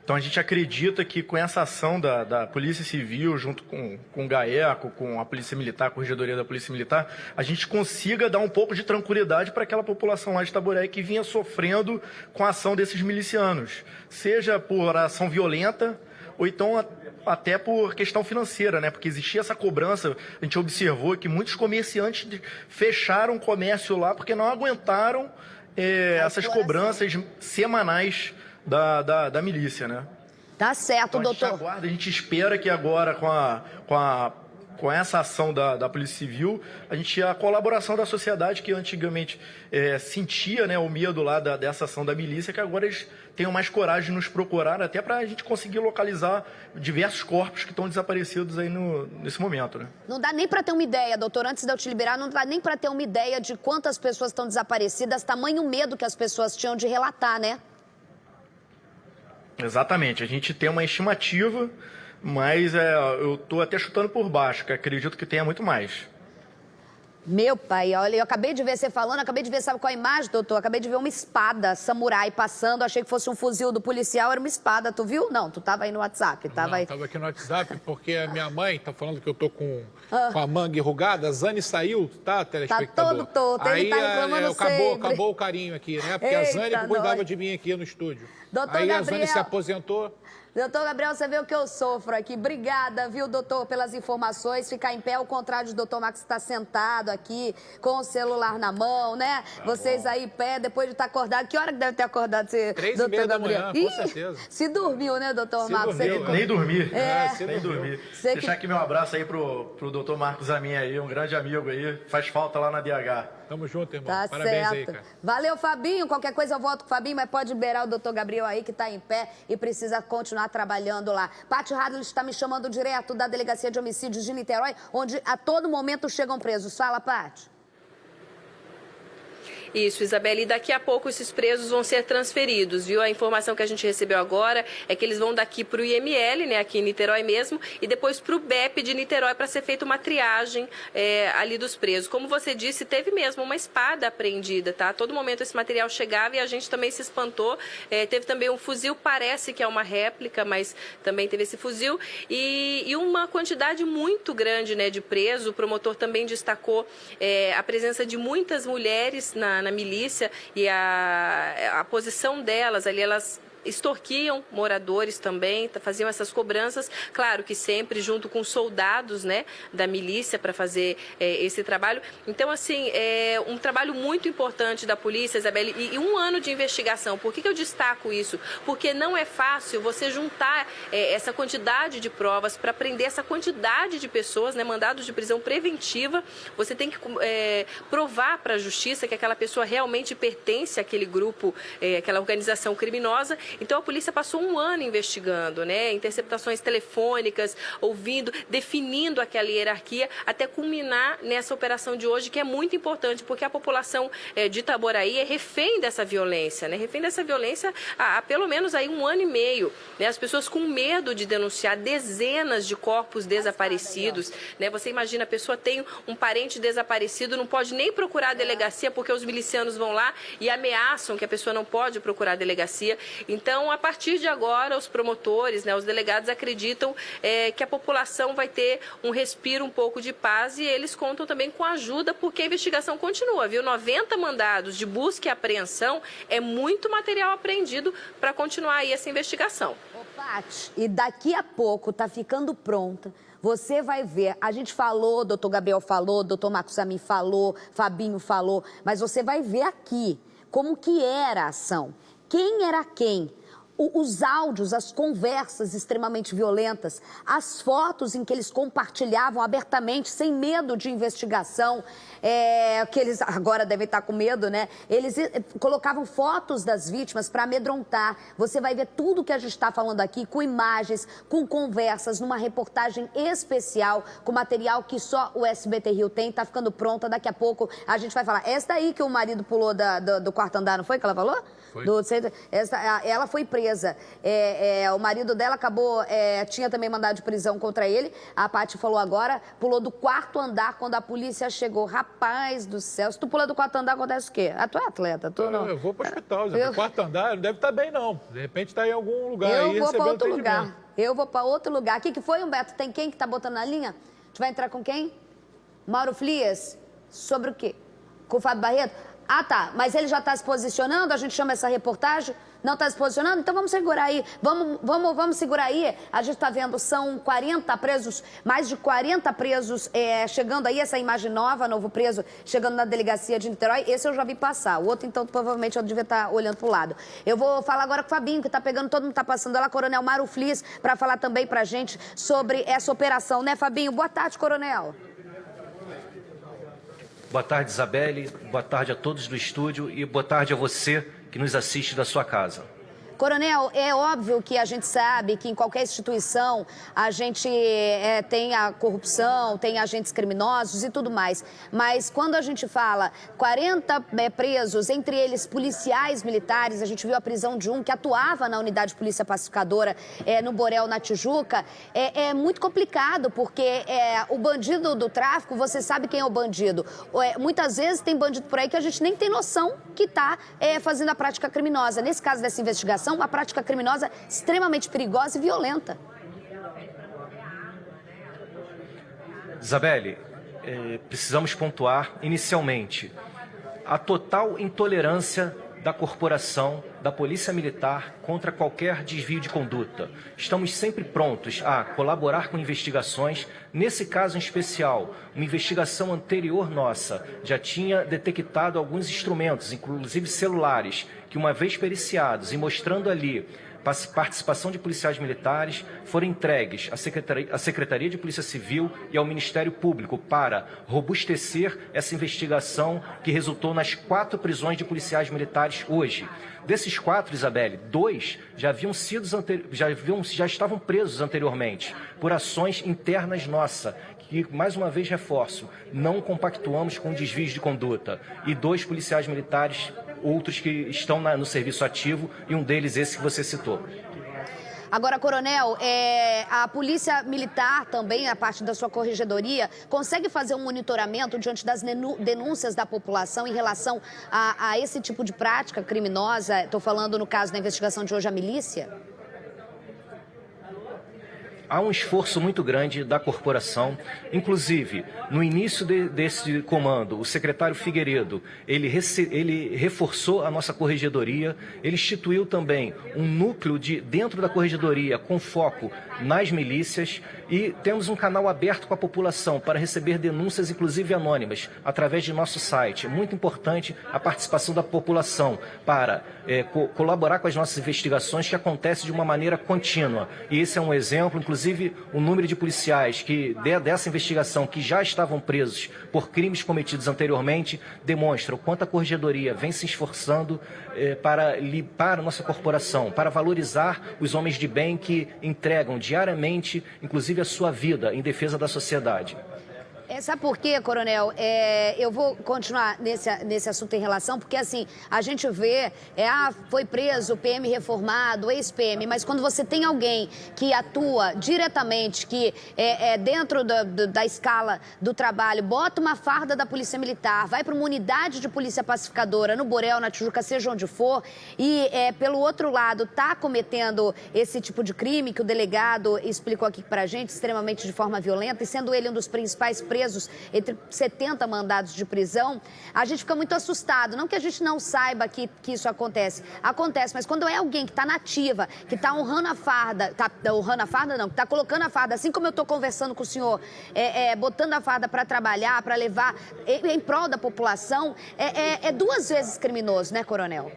Então a gente acredita que com essa ação da Polícia Civil, junto com o GAECO, com a Polícia Militar, a Corregedoria da Polícia Militar, a gente consiga dar um pouco de tranquilidade para aquela população lá de Itaboraí que vinha sofrendo com a ação desses milicianos, seja por ação violenta ou então até por questão financeira, né? Porque existia essa cobrança, a gente observou que muitos comerciantes fecharam o comércio lá porque não aguentaram essas cobranças semanais da milícia, né? Tá certo, então, doutor. A gente espera que agora com essa ação da Polícia Civil, a colaboração da sociedade que antigamente sentia, né, o medo lá dessa ação da milícia, que agora eles tenham mais coragem de nos procurar, até para a gente conseguir localizar diversos corpos que estão desaparecidos aí nesse momento, né? Não dá nem para ter uma ideia, doutor, antes de eu te liberar, não dá nem para ter uma ideia de quantas pessoas estão desaparecidas, tamanho medo que as pessoas tinham de relatar, né? Exatamente, a gente tem uma estimativa, mas eu estou até chutando por baixo, que acredito que tenha muito mais. Meu pai, olha, eu acabei de ver você falando, acabei de ver, sabe qual a imagem, doutor? Acabei de ver uma espada samurai passando, achei que fosse um fuzil do policial, era uma espada, tu viu? Não, tu tava aí no WhatsApp, Não, aí. Tava aqui no WhatsApp, porque a minha mãe tá falando que eu tô com a manga enrugada, a Zane saiu, tá, telespectador? Tá todo torto, ele tá reclamando acabou o carinho aqui, né? Porque a Zane que cuidava de mim aqui no estúdio. Doutor aí Gabriel... a Zane se aposentou. Doutor Gabriel, você vê o que eu sofro aqui. Obrigada, viu, doutor, pelas informações. Ficar em pé, ao contrário do doutor Marcos, está sentado aqui, com o celular na mão, né? Vocês aí em pé, depois de estar acordado. Que hora que deve ter acordado, você, 3h30 da manhã, com certeza. Se dormiu, né, doutor Marcos? Dormiu, nem dormi. Nem dormi. Deixar aqui meu abraço aí pro doutor Marcos Amin aí, um grande amigo aí. Faz falta lá na DH. Tamo junto, irmão. Tá Parabéns certo. aí, cara. Valeu, Fabinho. Qualquer coisa eu volto com o Fabinho, mas pode liberar o doutor Gabriel aí, que tá em pé e precisa continuar trabalhando lá. Paty Hadley está me chamando direto da Delegacia de Homicídios de Niterói, onde a todo momento chegam presos. Fala, Paty. Isso, Isabelle, e daqui a pouco esses presos vão ser transferidos, viu? A informação que a gente recebeu agora é que eles vão daqui para o IML, né, aqui em Niterói mesmo, e depois para o BEP de Niterói para ser feita uma triagem ali dos presos. Como você disse, teve mesmo uma espada apreendida, tá? A todo momento esse material chegava e a gente também se espantou. Teve também um fuzil, parece que é uma réplica, mas também teve esse fuzil. E uma quantidade muito grande, né, de presos. O promotor também destacou a presença de muitas mulheres na milícia e a posição delas ali, elas extorquiam moradores também, faziam essas cobranças, claro que sempre junto com soldados, né, da milícia para fazer esse trabalho. Então, assim, é um trabalho muito importante da polícia, Isabelle, e 1 ano de investigação. Por que eu destaco isso? Porque não é fácil você juntar essa quantidade de provas para prender essa quantidade de pessoas, né, mandados de prisão preventiva. Você tem que provar para a justiça que aquela pessoa realmente pertence àquele grupo, àquela organização criminosa. Então, a polícia passou 1 ano investigando, né? Interceptações telefônicas, ouvindo, definindo aquela hierarquia, até culminar nessa operação de hoje, que é muito importante, porque a população de Itaboraí é refém dessa violência, né? Refém dessa violência há pelo menos aí 1 ano e meio, né? As pessoas com medo de denunciar dezenas de corpos desaparecidos, né? Você imagina, a pessoa tem um parente desaparecido, não pode nem procurar a delegacia, porque os milicianos vão lá e ameaçam que a pessoa não pode procurar a delegacia. Então, a partir de agora, os promotores, né, os delegados acreditam que a população vai ter um respiro um pouco de paz e eles contam também com ajuda, porque a investigação continua, viu? 90 mandados de busca e apreensão é muito material apreendido para continuar aí essa investigação. Ô, Paty, e daqui a pouco tá ficando pronta. Você vai ver, a gente falou, doutor Gabriel falou, doutor Marcos Amin falou, Fabinho falou, mas você vai ver aqui como que era a ação. Quem era quem? Os áudios, as conversas extremamente violentas, as fotos em que eles compartilhavam abertamente, sem medo de investigação, que eles agora devem estar com medo, né? Eles colocavam fotos das vítimas para amedrontar. Você vai ver tudo que a gente está falando aqui, com imagens, com conversas, numa reportagem especial, com material que só o SBT Rio tem, está ficando pronta. Daqui a pouco a gente vai falar. Essa daí que o marido pulou do quarto andar, não foi que ela falou? Foi. Ela foi presa. O marido dela acabou, tinha também mandado de prisão contra ele. A Paty falou agora, pulou do 4º andar quando a polícia chegou. Rapaz do céu, se tu pula do 4º andar, acontece o quê? Tu é atleta, tu não? Eu vou pro hospital, já. 4º andar, não deve estar bem, não. De repente tá em algum lugar aí recebendo atendimento. Eu vou para outro lugar. Eu vou para outro lugar. O que foi, Humberto? Tem quem que tá botando na linha? A gente vai entrar com quem? Mauro Frias? Sobre o quê? Com o Fábio Barreto? Ah, tá. Mas ele já está se posicionando? A gente chama essa reportagem? Não está se posicionando? Então vamos segurar aí. Vamos segurar aí. A gente está vendo, são 40 presos, mais de 40 presos chegando aí, essa imagem nova, novo preso, chegando na delegacia de Niterói. Esse eu já vi passar. O outro, então, provavelmente eu devia estar olhando para o lado. Eu vou falar agora com o Fabinho, que está pegando, todo mundo está passando lá, Coronel Mauro Frias, para falar também para a gente sobre essa operação, né, Fabinho? Boa tarde, Coronel. Boa tarde, Isabelle. Boa tarde a todos do estúdio e boa tarde a você que nos assiste da sua casa. Coronel, é óbvio que a gente sabe que em qualquer instituição a gente tem a corrupção, tem agentes criminosos e tudo mais. Mas quando a gente fala 40 presos, entre eles policiais militares, a gente viu a prisão de um que atuava na unidade de polícia pacificadora no Borel, na Tijuca, é muito complicado, porque o bandido do tráfico, você sabe quem é o bandido. Muitas vezes tem bandido por aí que a gente nem tem noção que está fazendo a prática criminosa. Nesse caso dessa investigação, uma prática criminosa extremamente perigosa e violenta. Isabelle, precisamos pontuar inicialmente a total intolerância da corporação, da Polícia Militar, contra qualquer desvio de conduta. Estamos sempre prontos a colaborar com investigações. Nesse caso em especial, uma investigação anterior nossa já tinha detectado alguns instrumentos, inclusive celulares, que uma vez periciados e mostrando ali participação de policiais militares, foram entregues à Secretaria de Polícia Civil e ao Ministério Público para robustecer essa investigação que resultou nas 4 prisões de policiais militares hoje. Desses 4, Isabelle, 2 já estavam presos anteriormente por ações internas nossas, que, mais uma vez reforço, não compactuamos com desvios de conduta. E 2 policiais militares, outros que estão no serviço ativo, e um deles esse que você citou. Agora, coronel, a Polícia Militar também, a parte da sua corregedoria, consegue fazer um monitoramento diante das denúncias da população em relação a esse tipo de prática criminosa? Estou falando no caso da investigação de hoje, a milícia? Há um esforço muito grande da corporação, inclusive no início desse comando, o secretário Figueiredo, ele reforçou a nossa corregedoria, ele instituiu também um núcleo dentro da corregedoria com foco nas milícias e temos um canal aberto com a população para receber denúncias, inclusive anônimas, através de nosso site. É muito importante a participação da população para colaborar com as nossas investigações que acontecem de uma maneira contínua. E esse é um exemplo, inclusive o número de policiais que dessa investigação que já estavam presos por crimes cometidos anteriormente demonstra o quanto a corregedoria vem se esforçando para limpar a nossa corporação, para valorizar os homens de bem que entregam diariamente, inclusive a sua vida, em defesa da sociedade. Sabe por quê, coronel? Eu vou continuar nesse assunto em relação, porque assim, a gente vê, foi preso, PM reformado, ex-PM, mas quando você tem alguém que atua diretamente, que dentro da escala do trabalho, bota uma farda da Polícia Militar, vai para uma unidade de polícia pacificadora, no Borel, na Tijuca, seja onde for, e pelo outro lado está cometendo esse tipo de crime que o delegado explicou aqui pra gente, extremamente de forma violenta, e sendo ele um dos principais presos entre 70 mandados de prisão, a gente fica muito assustado. Não que a gente não saiba que isso acontece, mas quando é alguém que está na ativa, que está honrando a farda, que está colocando a farda, assim como eu estou conversando com o senhor, botando a farda para trabalhar, para levar em prol da população, é 2 vezes criminoso, né, coronel?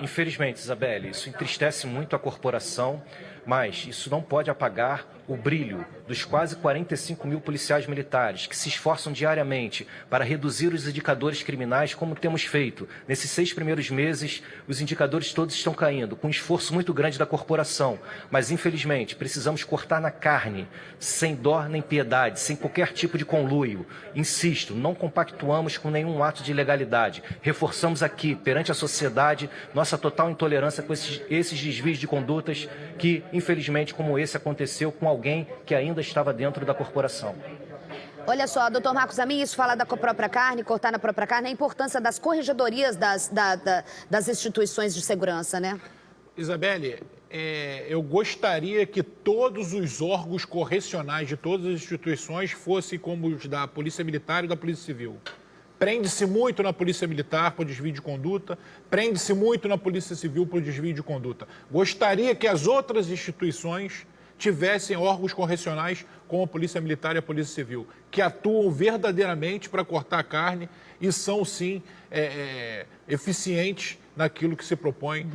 Infelizmente, Isabelle, isso entristece muito a corporação, mas isso não pode apagar o brilho dos quase 45 mil policiais militares que se esforçam diariamente para reduzir os indicadores criminais, como temos feito. Nesses 6 primeiros meses, os indicadores todos estão caindo, com um esforço muito grande da corporação. Mas, infelizmente, precisamos cortar na carne, sem dó nem piedade, sem qualquer tipo de conluio. Insisto, não compactuamos com nenhum ato de ilegalidade. Reforçamos aqui, perante a sociedade, nossa total intolerância com esses desvios de condutas que, infelizmente, como esse aconteceu com alguém que ainda estava dentro da corporação. Olha só, doutor Marcos Amin, isso fala da própria carne, cortar na própria carne, a importância das corregedorias das instituições de segurança, né? Isabelle, eu gostaria que todos os órgãos correcionais de todas as instituições fossem como os da Polícia Militar e da Polícia Civil. Prende-se muito na Polícia Militar por desvio de conduta, prende-se muito na Polícia Civil por desvio de conduta. Gostaria que as outras instituições tivessem órgãos correcionais como a Polícia Militar e a Polícia Civil, que atuam verdadeiramente para cortar a carne e são, sim, eficientes naquilo que se propõe,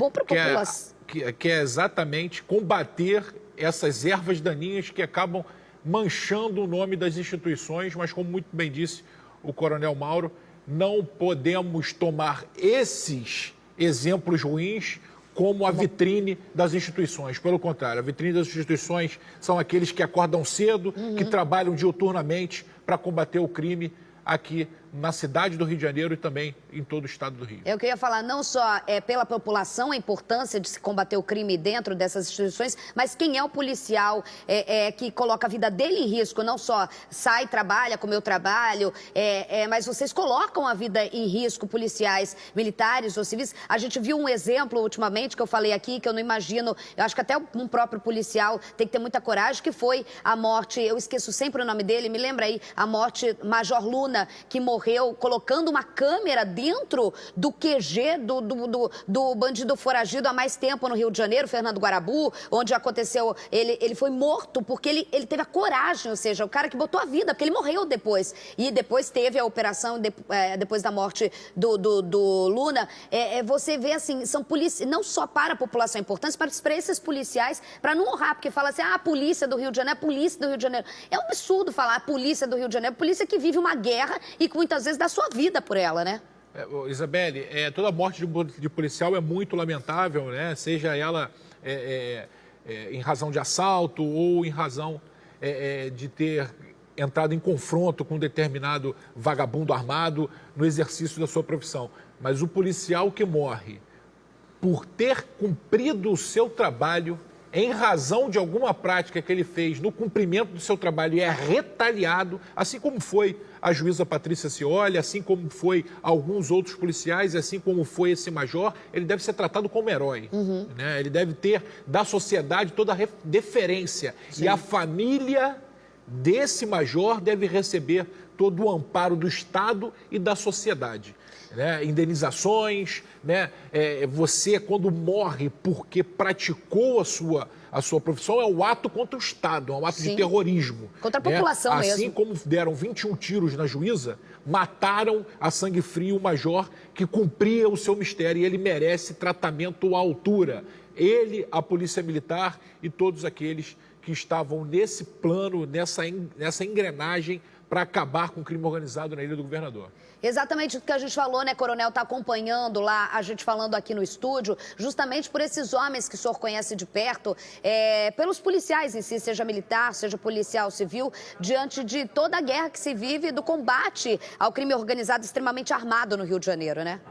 que é exatamente combater essas ervas daninhas que acabam manchando o nome das instituições, mas, como muito bem disse o Coronel Mauro, não podemos tomar esses exemplos ruins como a vitrine das instituições. Pelo contrário, a vitrine das instituições são aqueles que acordam cedo, que trabalham diuturnamente para combater o crime aqui na cidade do Rio de Janeiro e também em todo o estado do Rio. Eu queria falar não só pela população a importância de se combater o crime dentro dessas instituições, mas quem é o policial que coloca a vida dele em risco, não só sai, trabalha como eu trabalho, mas vocês colocam a vida em risco, policiais, militares ou civis. A gente viu um exemplo ultimamente que eu falei aqui, que eu não imagino, eu acho que até um próprio policial tem que ter muita coragem, que foi a morte, eu esqueço sempre o nome dele, me lembra aí, a morte Major Luna, Luna, que morreu colocando uma câmera dentro do QG do bandido foragido há mais tempo no Rio de Janeiro, Fernando Guarabu, onde aconteceu, ele foi morto porque ele teve a coragem, ou seja, o cara que botou a vida, porque ele morreu depois. E depois teve a operação, depois da morte do Luna. Você vê assim, são polícias, não só para a população importante, mas para esses policiais, para não honrar, porque fala assim, a polícia do Rio de Janeiro, a polícia do Rio de Janeiro. É um absurdo falar a polícia do Rio de Janeiro, a polícia que vive uma guerra e que muitas vezes dá sua vida por ela, né? Isabelle, toda morte de policial é muito lamentável, né? Seja ela em razão de assalto ou em razão de ter entrado em confronto com um determinado vagabundo armado no exercício da sua profissão. Mas o policial que morre por ter cumprido o seu trabalho em razão de alguma prática que ele fez no cumprimento do seu trabalho e é retaliado, assim como foi a juíza Patrícia Scioli, assim como foi alguns outros policiais, assim como foi esse major, ele deve ser tratado como herói. Né? Ele deve ter da sociedade toda a deferência. Sim. E a família desse major deve receber todo o amparo do Estado e da sociedade. Né? Indenizações, né? Você quando morre porque praticou a sua profissão é um ato contra o Estado, é um ato de terrorismo. Contra a população mesmo. Assim como deram 21 tiros na juíza, mataram a sangue frio o major que cumpria o seu mistério e ele merece tratamento à altura. Ele, a Polícia Militar e todos aqueles que estavam nesse plano, nessa engrenagem para acabar com o crime organizado na Ilha do Governador. Exatamente o que a gente falou, né, Coronel? Está acompanhando lá, a gente falando aqui no estúdio, justamente por esses homens que o senhor conhece de perto, pelos policiais em si, seja militar, seja policial civil, diante de toda a guerra que se vive do combate ao crime organizado extremamente armado no Rio de Janeiro, né?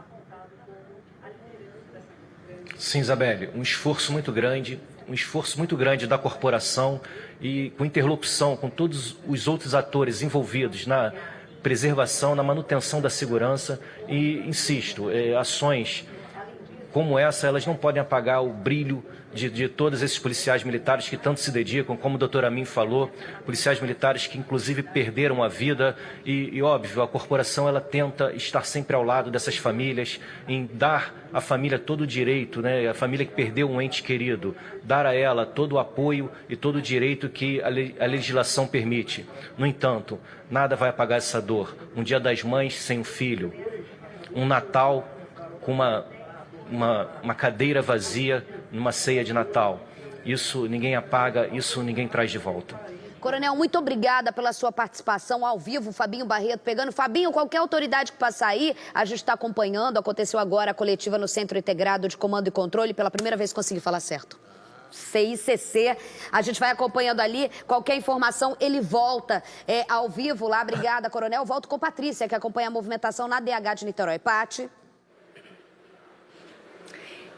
Sim, Isabelle, um esforço muito grande da corporação e com interlocução com todos os outros atores envolvidos na preservação, na manutenção da segurança e, insisto, ações como essa, elas não podem apagar o brilho de todos esses policiais militares que tanto se dedicam, como o doutor Amin falou, policiais militares que inclusive perderam a vida e óbvio, a corporação ela tenta estar sempre ao lado dessas famílias, em dar à família todo o direito, né, a família que perdeu um ente querido, dar a ela todo o apoio e todo o direito que a legislação permite. No entanto, nada vai apagar essa dor. Um Dia das Mães sem um filho, um Natal com uma cadeira vazia numa ceia de Natal. Isso ninguém apaga, isso ninguém traz de volta. Coronel, muito obrigada pela sua participação ao vivo. Fabinho Barreto pegando. Fabinho, qualquer autoridade que passar aí, a gente está acompanhando. Aconteceu agora a coletiva no Centro Integrado de Comando e Controle. Pela primeira vez consegui falar certo. CICC, a gente vai acompanhando ali, qualquer informação ele volta ao vivo lá. Obrigada, Coronel. Volto com Patrícia, que acompanha a movimentação na DH de Niterói. Pati.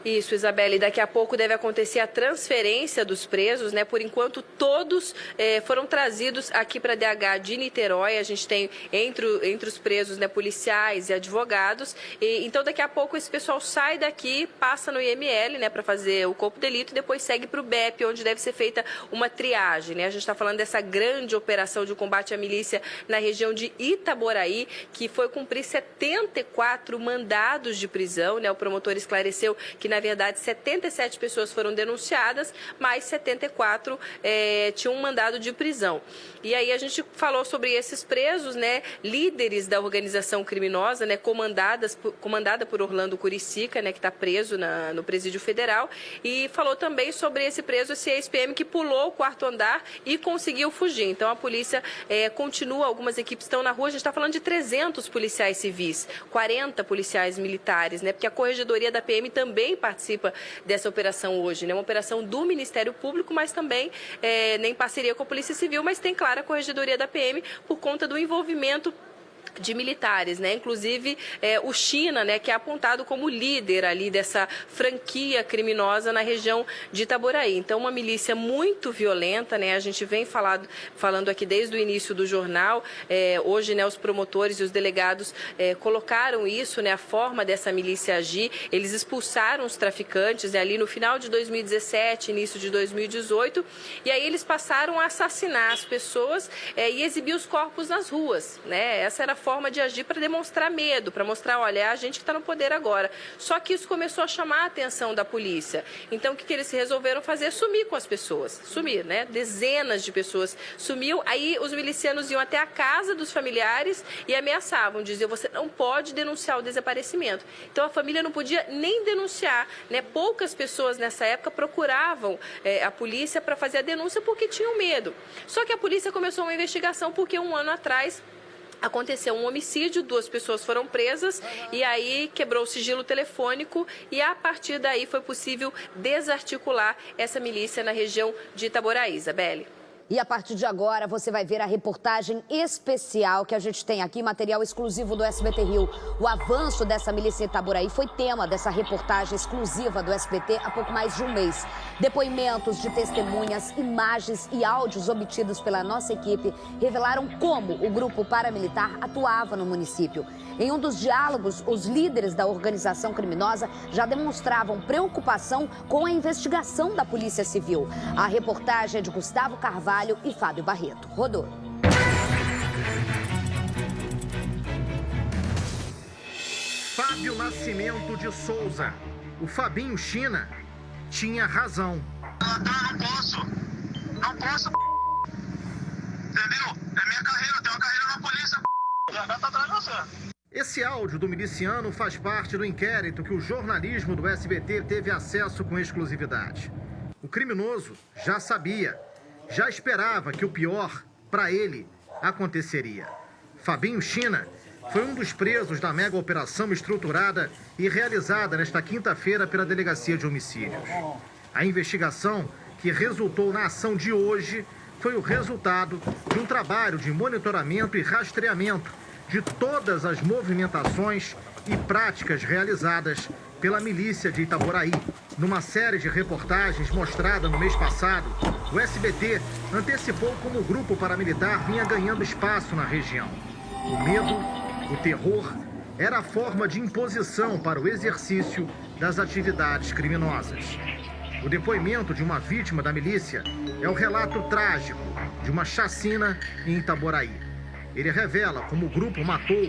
Isso, Isabelle. Daqui a pouco deve acontecer a transferência dos presos, né? Por enquanto, todos foram trazidos aqui para a DH de Niterói. A gente tem entre os presos, né, policiais e advogados. Então, daqui a pouco, esse pessoal sai daqui, passa no IML, né, para fazer o corpo de delito e depois segue para o BEP, onde deve ser feita uma triagem, né? A gente está falando dessa grande operação de combate à milícia na região de Itaboraí, que foi cumprir 74 mandados de prisão, né? O promotor esclareceu que, na verdade, 77 pessoas foram denunciadas, mas 74 tinham um mandado de prisão. E aí a gente falou sobre esses presos, né, líderes da organização criminosa, né, comandada por Orlando Curicica, né, que está preso no Presídio Federal, e falou também sobre esse preso, esse ex-PM que pulou o quarto andar e conseguiu fugir. Então a polícia continua, algumas equipes estão na rua, a gente está falando de 300 policiais civis, 40 policiais militares, né, porque a Corregedoria da PM também participa dessa operação hoje, né? Uma operação do Ministério Público, mas também em parceria com a Polícia Civil, mas tem, claro, a Corregedoria da PM por conta do envolvimento de militares, né? Inclusive o China, né, que é apontado como líder ali dessa franquia criminosa na região de Itaboraí. Então, uma milícia muito violenta, né? A gente vem falando aqui desde o início do jornal. Hoje, né, os promotores e os delegados colocaram isso, né, a forma dessa milícia agir. Eles expulsaram os traficantes, né, ali no final de 2017, início de 2018, e aí eles passaram a assassinar as pessoas e exibir os corpos nas ruas, né? Essa era era forma de agir para demonstrar medo, para mostrar, olha, é a gente que está no poder agora. Só que isso começou a chamar a atenção da polícia. Então, o que eles resolveram fazer? Sumir com as pessoas. Sumir, né? Dezenas de pessoas sumiu. Aí os milicianos iam até a casa dos familiares e ameaçavam, diziam, você não pode denunciar o desaparecimento. Então, a família não podia nem denunciar, né? Poucas pessoas nessa época procuravam a polícia para fazer a denúncia porque tinham medo. Só que a polícia começou uma investigação porque um ano atrás aconteceu um homicídio, 2 pessoas foram presas e aí quebrou o sigilo telefônico e a partir daí foi possível desarticular essa milícia na região de Itaboraí, Isabelle. E a partir de agora você vai ver a reportagem especial que a gente tem aqui, material exclusivo do SBT Rio. O avanço dessa milícia em Itaboraí foi tema dessa reportagem exclusiva do SBT há pouco mais de um mês. Depoimentos de testemunhas, imagens e áudios obtidos pela nossa equipe revelaram como o grupo paramilitar atuava no município. Em um dos diálogos, os líderes da organização criminosa já demonstravam preocupação com a investigação da Polícia Civil. A reportagem é de Gustavo Carvalho e Fábio Barreto. Rodou. Fábio Nascimento de Souza. O Fabinho China tinha razão. Não posso. Entendeu? É minha carreira, eu tenho uma carreira na polícia. Já tá atrás de você. Esse áudio do miliciano faz parte do inquérito que o jornalismo do SBT teve acesso com exclusividade. O criminoso já sabia, já esperava que o pior, para ele, aconteceria. Fabinho China foi um dos presos da mega operação estruturada e realizada nesta quinta-feira pela Delegacia de Homicídios. A investigação que resultou na ação de hoje foi o resultado de um trabalho de monitoramento e rastreamento de todas as movimentações e práticas realizadas pela milícia de Itaboraí. Numa série de reportagens mostrada no mês passado, o SBT antecipou como o grupo paramilitar vinha ganhando espaço na região. O medo, o terror, era a forma de imposição para o exercício das atividades criminosas. O depoimento de uma vítima da milícia é o relato trágico de uma chacina em Itaboraí. Ele revela como o grupo matou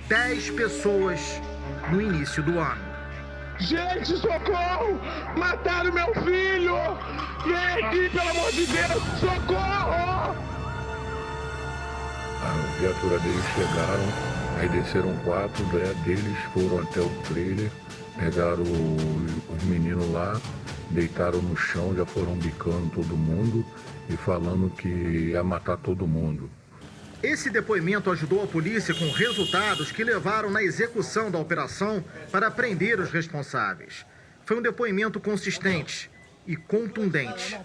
10 pessoas no início do ano. Gente, socorro! Mataram meu filho! Vem aqui, pelo amor de Deus! Socorro! A viatura deles chegaram, aí desceram 4 deles, foram até o trailer, pegaram os meninos lá, deitaram no chão, já foram bicando todo mundo e falando que ia matar todo mundo. Esse depoimento ajudou a polícia com resultados que levaram na execução da operação para prender os responsáveis. Foi um depoimento consistente e contundente.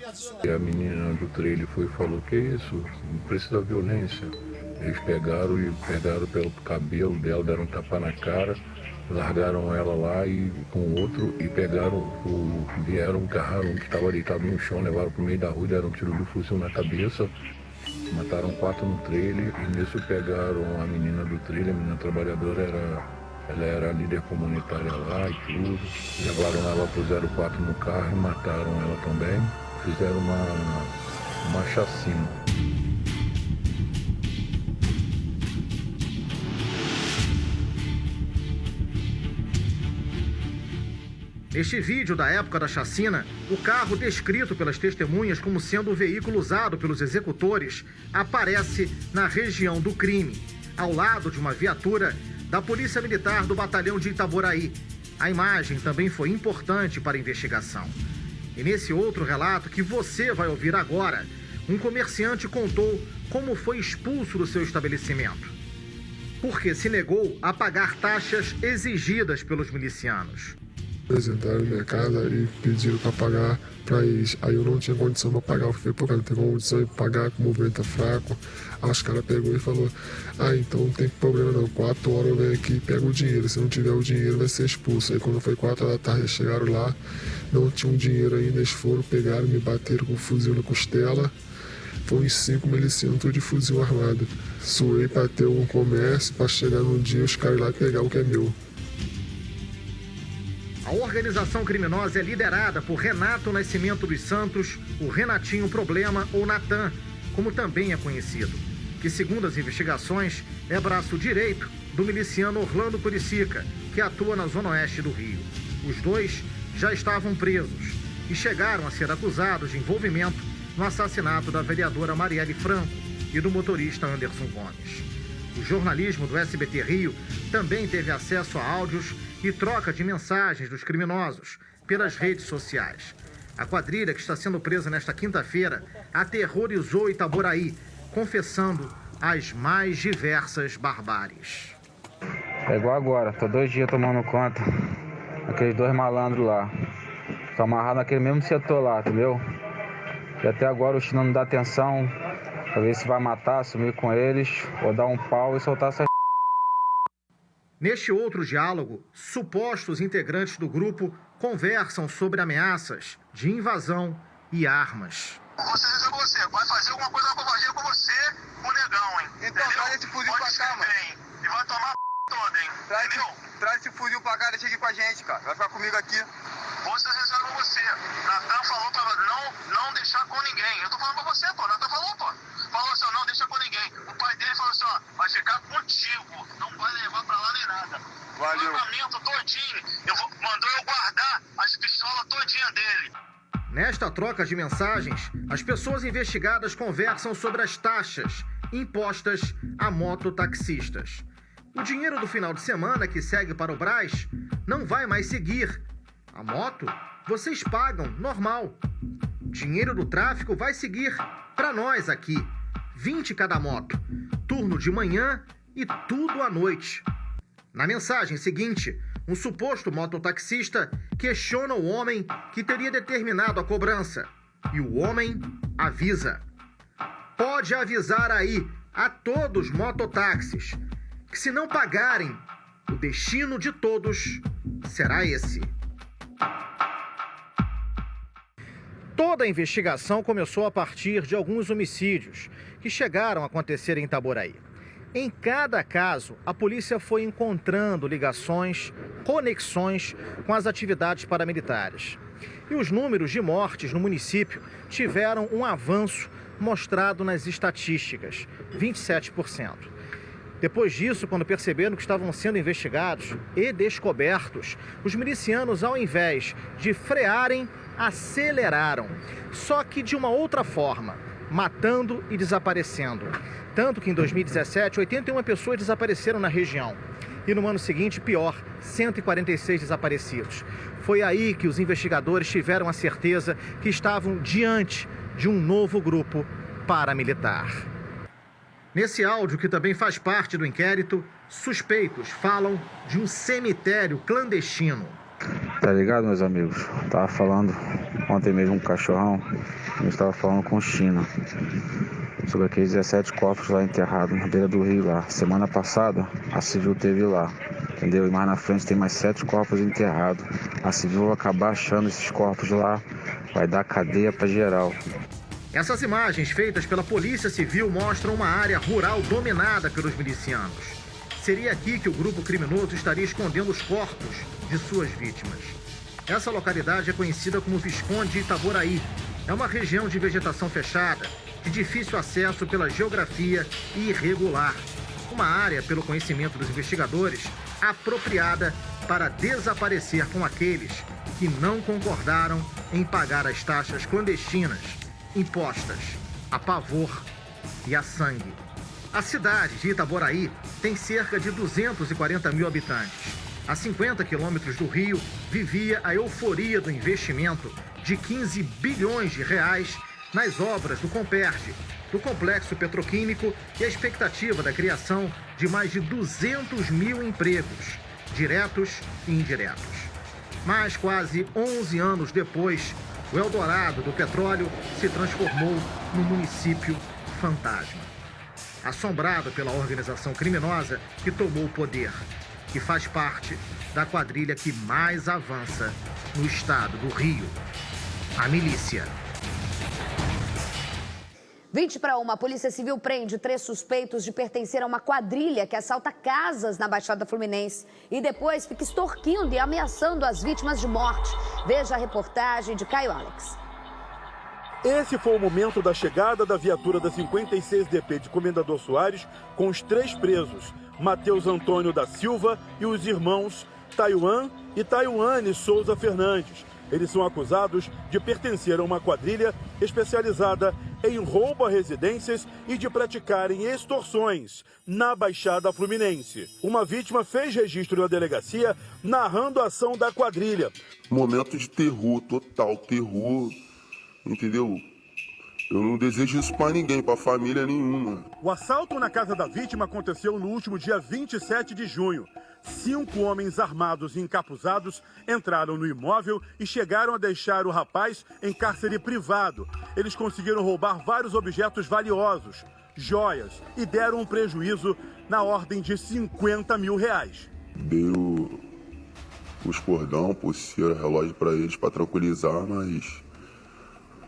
E a menina do trailer foi e falou, que isso? Não precisa de violência. Eles pegaram pelo cabelo dela, deram um tapa na cara, largaram ela lá e com outro e vieram, agarraram um que estava deitado no chão, levaram para o meio da rua, deram um tiro de fuzil na cabeça. Mataram 4 no trailer e nisso pegaram a menina do trailer, a menina trabalhadora, ela era líder comunitária lá e tudo. Levaram ela pro 04 no carro e mataram ela também. Fizeram uma chacina. Neste vídeo da época da chacina, o carro descrito pelas testemunhas como sendo o veículo usado pelos executores aparece na região do crime, ao lado de uma viatura da Polícia Militar do Batalhão de Itaboraí. A imagem também foi importante para a investigação. E nesse outro relato que você vai ouvir agora, um comerciante contou como foi expulso do seu estabelecimento, porque se negou a pagar taxas exigidas pelos milicianos. Apresentaram minha casa e pediram para pagar para eles. Aí eu não tinha condição para pagar. Eu falei, pô, cara, não tem condição de pagar, que o movimento é fraco. Aí os caras pegou e falou, então não tem problema não, 4 horas eu venho aqui e pego o dinheiro. Se não tiver o dinheiro vai ser expulso. Aí quando foi 4 da tarde eles chegaram lá, não tinham dinheiro ainda, eles foram, pegaram, me bateram com um fuzil na costela. Foi uns 5 milicianos, tudo de fuzil armado. Suei para ter um comércio, para chegar no dia os caras lá pegar o que é meu. A organização criminosa é liderada por Renato Nascimento dos Santos, o Renatinho Problema ou Natan, como também é conhecido, que segundo as investigações, é braço direito do miliciano Orlando Curicica, que atua na zona oeste do Rio. Os dois já estavam presos e chegaram a ser acusados de envolvimento no assassinato da vereadora Marielle Franco e do motorista Anderson Gomes. O jornalismo do SBT Rio também teve acesso a áudios e troca de mensagens dos criminosos pelas redes sociais. A quadrilha que está sendo presa nesta quinta-feira aterrorizou Itaboraí, confessando as mais diversas barbáries. É igual agora, tô 2 dias tomando conta daqueles 2 malandros lá. Tô amarrado naquele mesmo setor lá, entendeu? E até agora o China não dá atenção pra ver se vai matar, sumir com eles, ou dar um pau e soltar essa. Neste outro diálogo, supostos integrantes do grupo conversam sobre ameaças de invasão e armas. Você vai fazer alguma coisa na covardia com você, com o negão, hein? Então traz esse fuzil pra cá, mano. E vai tomar toda, hein? Traz esse fuzil pra cá, deixa aqui com a gente, cara. Vai ficar comigo aqui. Vou ser sincero com você. Natan falou pra não deixar com ninguém. Eu tô falando pra você, pô. Natan falou, pô. Falou assim, não deixa com ninguém. O pai dele falou assim, ó, vai ficar contigo. Não vai levar pra lá nem nada. Valeu. O armamento todinho. Mandou eu guardar as pistolas todinha dele. Nesta troca de mensagens, as pessoas investigadas conversam sobre as taxas impostas a mototaxistas. O dinheiro do final de semana que segue para o Brás não vai mais seguir. A moto, vocês pagam, normal. Dinheiro do tráfico vai seguir para nós aqui. 20 cada moto, turno de manhã e tudo à noite. Na mensagem seguinte, um suposto mototaxista questiona o homem que teria determinado a cobrança. E o homem avisa. Pode avisar aí a todos os mototáxis que se não pagarem, o destino de todos será esse. Toda a investigação começou a partir de alguns homicídios que chegaram a acontecer em Itaboraí. Em cada caso, a polícia foi encontrando ligações, conexões com as atividades paramilitares. E os números de mortes no município tiveram um avanço mostrado nas estatísticas, 27%. Depois disso, quando perceberam que estavam sendo investigados e descobertos, os milicianos, ao invés de frearem, aceleraram, só que de uma outra forma, matando e desaparecendo. Tanto que em 2017, 81 pessoas desapareceram na região. E no ano seguinte, pior, 146 desaparecidos. Foi aí que os investigadores tiveram a certeza que estavam diante de um novo grupo paramilitar. Nesse áudio, que também faz parte do inquérito, suspeitos falam de um cemitério clandestino. Tá ligado, meus amigos? Tava falando ontem mesmo com um cachorrão, eu estava falando com o China sobre aqueles 17 corpos lá enterrados na beira do rio lá. Semana passada, a Civil teve lá, entendeu? E mais na frente tem mais 7 corpos enterrados. A Civil vai acabar achando esses corpos lá, vai dar cadeia pra geral. Essas imagens feitas pela Polícia Civil mostram uma área rural dominada pelos milicianos. Seria aqui que o grupo criminoso estaria escondendo os corpos de suas vítimas. Essa localidade é conhecida como Visconde Itaboraí. É uma região de vegetação fechada, de difícil acesso pela geografia e irregular. Uma área, pelo conhecimento dos investigadores, apropriada para desaparecer com aqueles que não concordaram em pagar as taxas clandestinas impostas a pavor e a sangue. A cidade de Itaboraí tem cerca de 240 mil habitantes. A 50 quilômetros do Rio, vivia a euforia do investimento de 15 bilhões de reais nas obras do Comperj, do complexo petroquímico, e a expectativa da criação de mais de 200 mil empregos, diretos e indiretos. Mas quase 11 anos depois, o Eldorado do petróleo se transformou num município fantasma, assombrado pela organização criminosa que tomou o poder, que faz parte da quadrilha que mais avança no estado do Rio, a milícia. 20:01, a Polícia Civil prende 3 suspeitos de pertencer a uma quadrilha que assalta casas na Baixada Fluminense e depois fica extorquindo e ameaçando as vítimas de morte. Veja a reportagem de Caio Alex. Esse foi o momento da chegada da viatura da 56DP de Comendador Soares com os 3 presos, Matheus Antônio da Silva e os irmãos Taiwan e Taiwane Souza Fernandes. Eles são acusados de pertencer a uma quadrilha especializada em roubo a residências e de praticarem extorsões na Baixada Fluminense. Uma vítima fez registro na delegacia narrando a ação da quadrilha. Momento de terror, total terror, entendeu? Eu não desejo isso pra ninguém, pra família nenhuma. O assalto na casa da vítima aconteceu no último dia 27 de junho. 5 homens armados e encapuzados entraram no imóvel e chegaram a deixar o rapaz em cárcere privado. Eles conseguiram roubar vários objetos valiosos, joias, e deram um prejuízo na ordem de R$50 mil. Dei os cordão, pulseira, relógio pra eles pra tranquilizar, mas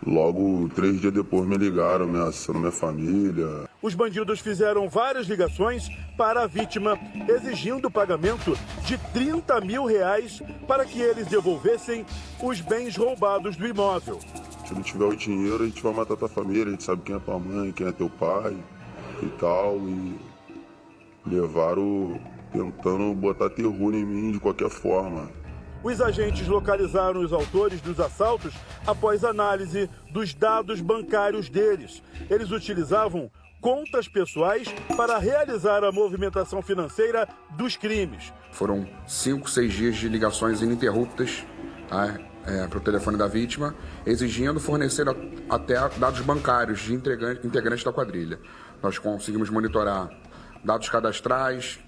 logo 3 dias depois me ligaram ameaçando minha família. Os bandidos fizeram várias ligações para a vítima, exigindo o pagamento de R$30 mil para que eles devolvessem os bens roubados do imóvel. Se não tiver o dinheiro, a gente vai matar tua família, a gente sabe quem é tua mãe, quem é teu pai e tal. E levaram tentando botar terror em mim de qualquer forma. Os agentes localizaram os autores dos assaltos após análise dos dados bancários deles. Eles utilizavam contas pessoais para realizar a movimentação financeira dos crimes. Foram 5, 6 dias de ligações ininterruptas para o telefone da vítima, exigindo fornecer até dados bancários de integrantes da quadrilha. Nós conseguimos monitorar dados cadastrais,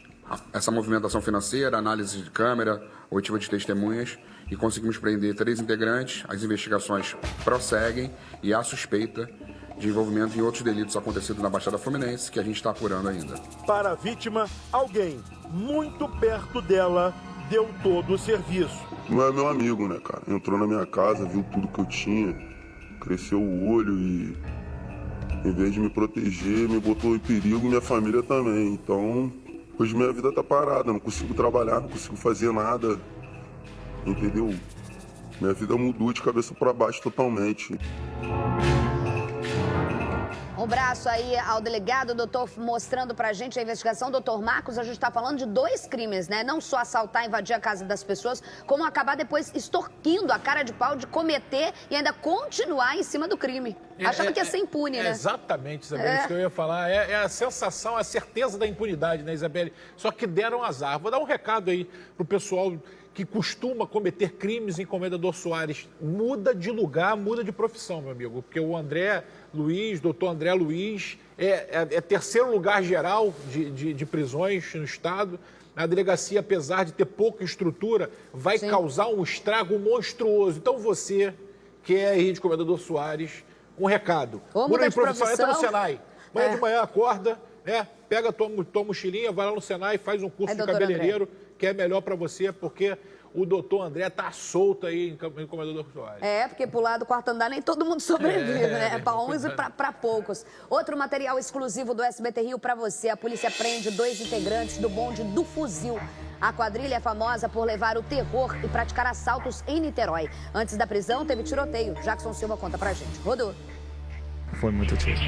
essa movimentação financeira, análise de câmera, oitiva de testemunhas, e conseguimos prender 3 integrantes. As investigações prosseguem e há suspeita de envolvimento em outros delitos acontecidos na Baixada Fluminense, que a gente está apurando ainda. Para a vítima, alguém muito perto dela deu todo o serviço. Não é meu amigo, né, cara? Entrou na minha casa, viu tudo que eu tinha, cresceu o olho e, em vez de me proteger, me botou em perigo e minha família também. Então, hoje minha vida tá parada, não consigo trabalhar, não consigo fazer nada, entendeu? Minha vida mudou de cabeça para baixo totalmente. Um braço aí ao delegado, doutor, mostrando pra gente a investigação. Doutor Marcos, a gente tá falando de 2 crimes, né? Não só assaltar, invadir a casa das pessoas, como acabar depois extorquindo a cara de pau de cometer e ainda continuar em cima do crime. Achando que ia ser impune, né? Exatamente, Isabelle, isso que eu ia falar. É a sensação, a certeza da impunidade, né, Isabelle? Só que deram azar. Vou dar um recado aí pro pessoal que costuma cometer crimes em Comendador Soares. Muda de lugar, muda de profissão, meu amigo. Porque o André Luiz, doutor André Luiz, é 3º lugar geral de prisões no estado. A delegacia, apesar de ter pouca estrutura, vai causar um estrago monstruoso. Então você, que é aí de Comendador Soares, um recado. Muda de profissão. Entra no Senai. Amanhã de manhã acorda, pega a tua mochilinha, vai lá no Senai, faz um curso de cabeleireiro, que é melhor para você, porque o doutor André tá solto aí em Comendador Soares. Porque pular do 4º andar nem todo mundo sobrevive, né? É para uns e para poucos. Outro material exclusivo do SBT Rio para você. A polícia prende 2 integrantes do bonde do Fuzil. A quadrilha é famosa por levar o terror e praticar assaltos em Niterói. Antes da prisão, teve tiroteio. Jackson Silva conta pra gente. Rodou. Foi muito tiro,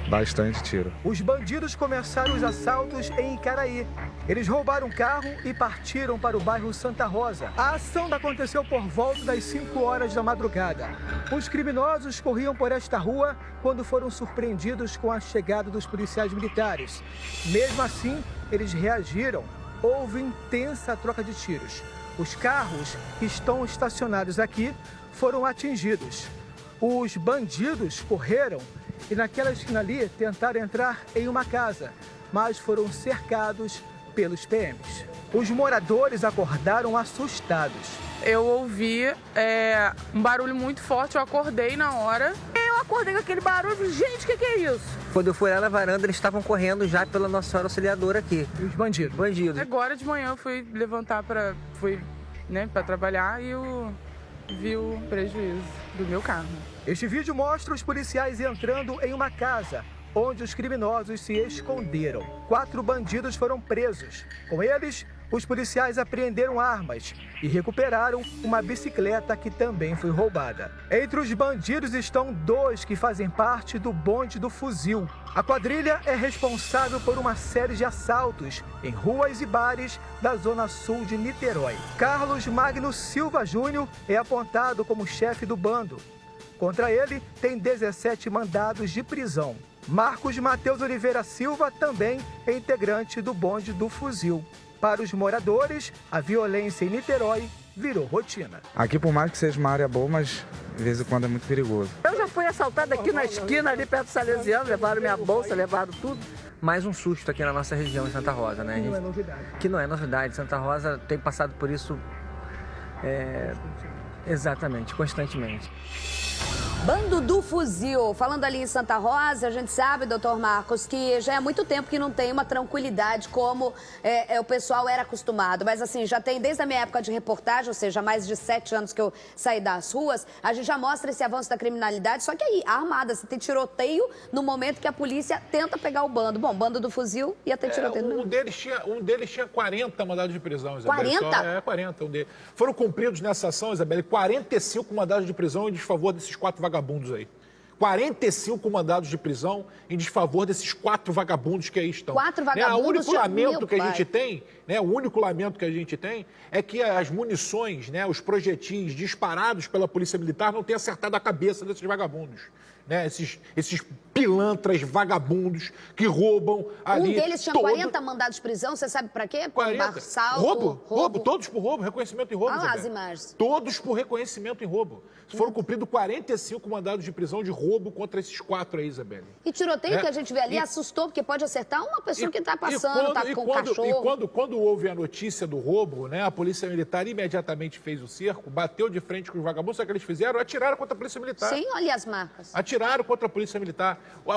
bastante tiro. Os bandidos começaram os assaltos em Icaraí. Eles roubaram um carro e partiram para o bairro Santa Rosa. A ação aconteceu por volta das 5 horas da madrugada. Os criminosos corriam por esta rua quando foram surpreendidos com a chegada dos policiais militares. Mesmo assim, eles reagiram. Houve intensa troca de tiros. Os carros que estão estacionados aqui foram atingidos. Os bandidos correram e naquela esquina ali tentaram entrar em uma casa, mas foram cercados pelos PMs. Os moradores acordaram assustados. Eu ouvi um barulho muito forte, eu acordei na hora. Eu acordei com aquele barulho e falei, gente, o que é isso? Quando eu fui lá na varanda, eles estavam correndo já pela Nossa Senhora Auxiliadora aqui. E os bandidos? Bandidos. Agora de manhã eu fui levantar para trabalhar e eu vi o prejuízo do meu carro. Este vídeo mostra os policiais entrando em uma casa, onde os criminosos se esconderam. 4 bandidos foram presos. Com eles, os policiais apreenderam armas e recuperaram uma bicicleta que também foi roubada. Entre os bandidos estão 2 que fazem parte do bonde do fuzil. A quadrilha é responsável por uma série de assaltos em ruas e bares da zona sul de Niterói. Carlos Magno Silva Júnior é apontado como chefe do bando. Contra ele, tem 17 mandados de prisão. Marcos Mateus Oliveira Silva também é integrante do bonde do fuzil. Para os moradores, a violência em Niterói virou rotina. Aqui, por mais que seja uma área boa, mas de vez em quando é muito perigoso. Eu já fui assaltada aqui na esquina, ali perto do Salesiano, levaram minha bolsa, levaram tudo. Mais um susto aqui na nossa região, em Santa Rosa, né? Que não é novidade. Que não é novidade. Santa Rosa tem passado por isso, exatamente, constantemente. Bando do Fuzil. Falando ali em Santa Rosa, a gente sabe, doutor Marcos, que já é muito tempo que não tem uma tranquilidade como o pessoal era acostumado. Mas assim, já tem desde a minha época de reportagem, ou seja, mais de 7 anos que eu saí das ruas, a gente já mostra esse avanço da criminalidade, só que aí, armada, você tem tiroteio no momento que a polícia tenta pegar o bando. Bom, Bando do Fuzil ia ter tiroteio. Um deles tinha 40 mandados de prisão, Isabelle. 40? 40. Foram cumpridos nessa ação, Isabelle, 45 mandados de prisão em desfavor desses 4 vagabundos aí. 45 mandados de prisão em desfavor desses 4 vagabundos que aí estão. 4 vagabundos. O único lamento que a gente tem, o único lamento que a gente tem é que as munições, os projetis disparados pela Polícia Militar não tenham acertado a cabeça desses vagabundos. Esses pilantras vagabundos que roubam ali. Um deles tinha 40 mandados de prisão, você sabe pra quê? 40. Roubo, todos por roubo, reconhecimento em roubo. Olha lá as imagens. Todos por reconhecimento em roubo. Foram cumpridos 45 mandados de prisão de roubo contra esses 4 aí, Isabelle. E tiroteio que a gente vê ali assustou, porque pode acertar uma pessoa que está passando, está com um cachorro. E quando houve a notícia do roubo, a Polícia Militar imediatamente fez o cerco, bateu de frente com os vagabundos, sabe o que eles fizeram? Atiraram contra a Polícia Militar. Sim, olha as marcas. Atiraram contra a Polícia Militar. A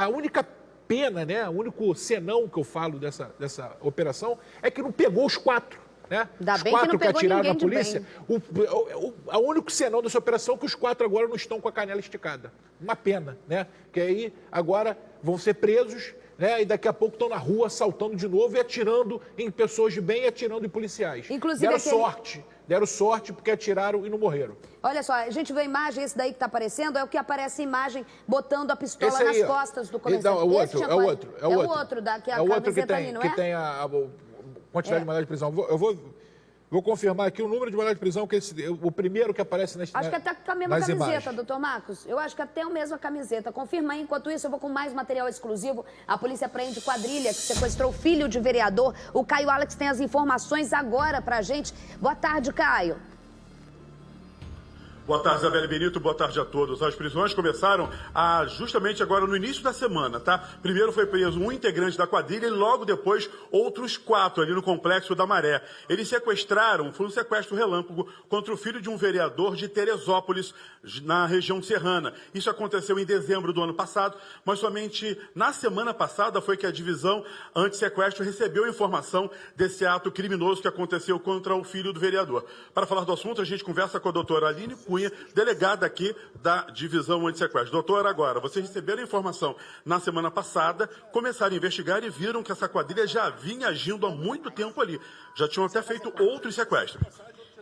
única pena, o único senão que eu falo dessa operação é que não pegou os 4. Os 4 que atiraram na polícia. O único senão dessa operação é que os 4 agora não estão com a canela esticada. Uma pena, Que aí agora vão ser presos, e daqui a pouco estão na rua assaltando de novo e atirando em pessoas de bem e atirando em policiais. Inclusive Deram sorte porque atiraram e não morreram. Olha só, a gente vê a imagem, esse daí que está aparecendo, é o que aparece a imagem botando a pistola nas costas do comerciante. É o outro. É o outro, que a camiseta ali, não é? Que tem a quantidade de mandado de prisão. Eu vou confirmar aqui o número de mandado de prisão, que o primeiro que aparece nas imagens. Acho que até com a mesma camiseta, doutor Marcos. Eu acho que até a mesma camiseta. Confirma aí. Enquanto isso, eu vou com mais material exclusivo. A polícia prende quadrilha que sequestrou o filho de vereador. O Caio Alex tem as informações agora pra gente. Boa tarde, Caio. Boa tarde, Isabelle Benito. Boa tarde a todos. As prisões começaram justamente agora no início da semana, tá? Primeiro foi preso um integrante da quadrilha e logo depois outros 4 ali no Complexo da Maré. Eles sequestraram, foi um sequestro relâmpago contra o filho de um vereador de Teresópolis, na região serrana. Isso aconteceu em dezembro do ano passado, mas somente na semana passada foi que a divisão anti-sequestro recebeu a informação desse ato criminoso que aconteceu contra o filho do vereador. Para falar do assunto, a gente conversa com a doutora Aline Cunha, delegada aqui da divisão anti-sequestro. Doutora, agora, vocês receberam a informação na semana passada, começaram a investigar e viram que essa quadrilha já vinha agindo há muito tempo ali. Já tinham até feito outros sequestros.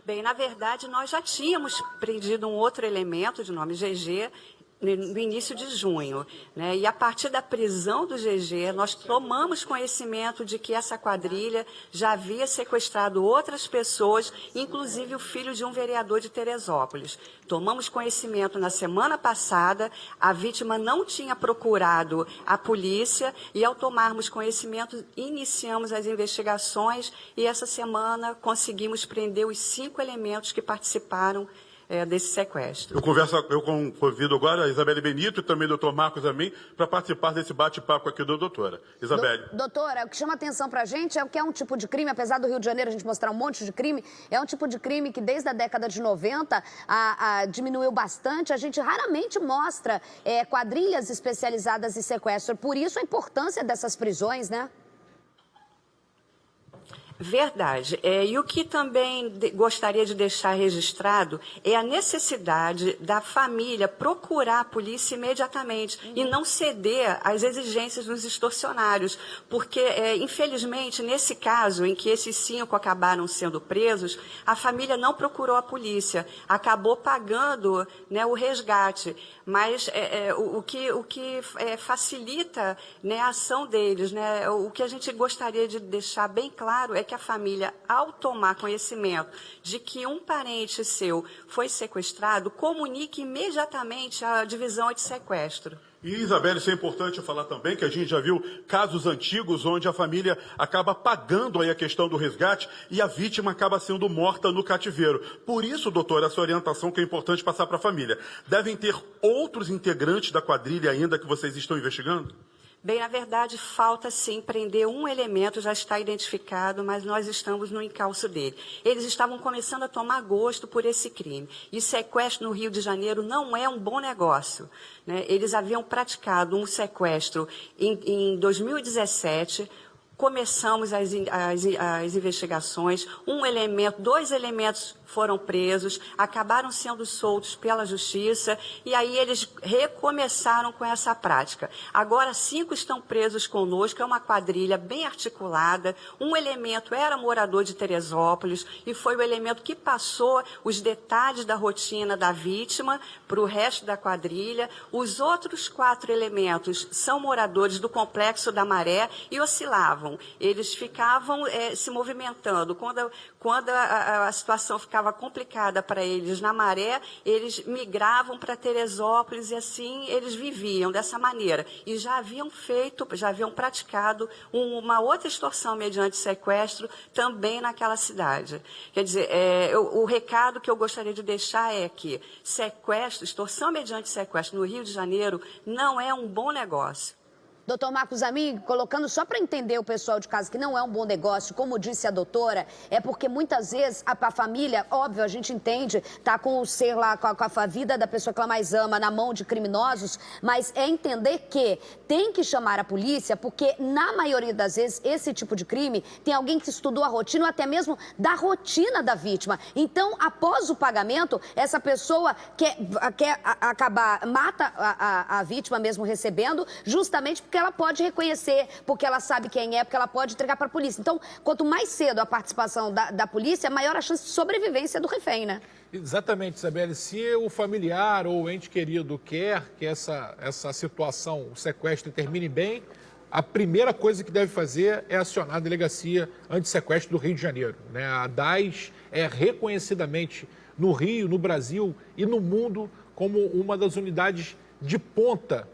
Bem, na verdade, nós já tínhamos prendido um outro elemento de nome GG no início de junho, E a partir da prisão do GG, nós tomamos conhecimento de que essa quadrilha já havia sequestrado outras pessoas, inclusive o filho de um vereador de Teresópolis. Tomamos conhecimento na semana passada, a vítima não tinha procurado a polícia e, ao tomarmos conhecimento, iniciamos as investigações e essa semana conseguimos prender os 5 elementos que participaram desse sequestro. Eu convido agora a Isabelle Benito e também o Dr. Marcos Amin para participar desse bate-papo aqui da doutora. Isabelle. Doutora, o que chama atenção pra gente é o que é um tipo de crime, apesar do Rio de Janeiro a gente mostrar um monte de crime, é um tipo de crime que desde a década de 90 diminuiu bastante. A gente raramente mostra quadrilhas especializadas em sequestro. Por isso a importância dessas prisões, Verdade. E o que também gostaria de deixar registrado é a necessidade da família procurar a polícia imediatamente e não ceder às exigências dos extorsionários, porque, infelizmente, nesse caso em que esses 5 acabaram sendo presos, a família não procurou a polícia, acabou pagando, né, o resgate. Mas o que facilita, né, a ação deles, né, o que a gente gostaria de deixar bem claro é que a família, ao tomar conhecimento de que um parente seu foi sequestrado, comunique imediatamente à divisão de sequestro. E, Isabelle, isso é importante falar também, que a gente já viu casos antigos onde a família acaba pagando aí a questão do resgate e a vítima acaba sendo morta no cativeiro. Por isso, doutor, essa orientação que é importante passar para a família. Devem ter outros integrantes da quadrilha ainda que vocês estão investigando? Bem, na verdade, falta sim prender um elemento, já está identificado, mas nós estamos no encalço dele. Eles estavam começando a tomar gosto por esse crime. E sequestro no Rio de Janeiro não é um bom negócio, né? Eles haviam praticado um sequestro em 2017, começamos as investigações, 2 elementos foram presos, acabaram sendo soltos pela justiça e aí eles recomeçaram com essa prática. Agora 5 estão presos conosco, é uma quadrilha bem articulada. Um elemento era morador de Teresópolis e foi o elemento que passou os detalhes da rotina da vítima para o resto da quadrilha. Os outros 4 elementos são moradores do Complexo da Maré e oscilavam. Eles ficavam se movimentando. Quando a situação ficava complicada para eles na Maré, eles migravam para Teresópolis e assim eles viviam dessa maneira. E já haviam praticado uma outra extorsão mediante sequestro também naquela cidade. Quer dizer, o recado que eu gostaria de deixar é que extorsão mediante sequestro no Rio de Janeiro não é um bom negócio. Doutor Marcos Amigo, colocando só para entender o pessoal de casa que não é um bom negócio, como disse a doutora, é porque muitas vezes a família, óbvio, a gente entende, tá com o ser lá, com a vida da pessoa que ela mais ama na mão de criminosos, mas é entender que tem que chamar a polícia, porque na maioria das vezes esse tipo de crime tem alguém que estudou a rotina ou até mesmo da rotina da vítima. Então, após o pagamento, essa pessoa quer acabar, mata a vítima mesmo recebendo, justamente porque ela pode reconhecer, porque ela sabe quem é, porque ela pode entregar para a polícia. Então, quanto mais cedo a participação da polícia, maior a chance de sobrevivência do refém, né? Exatamente, Isabelle. Se o familiar ou o ente querido quer que essa situação, o sequestro, termine bem, a primeira coisa que deve fazer é acionar a Delegacia Antissequestro do Rio de Janeiro, né? A DAS é reconhecidamente no Rio, no Brasil e no mundo como uma das unidades de ponta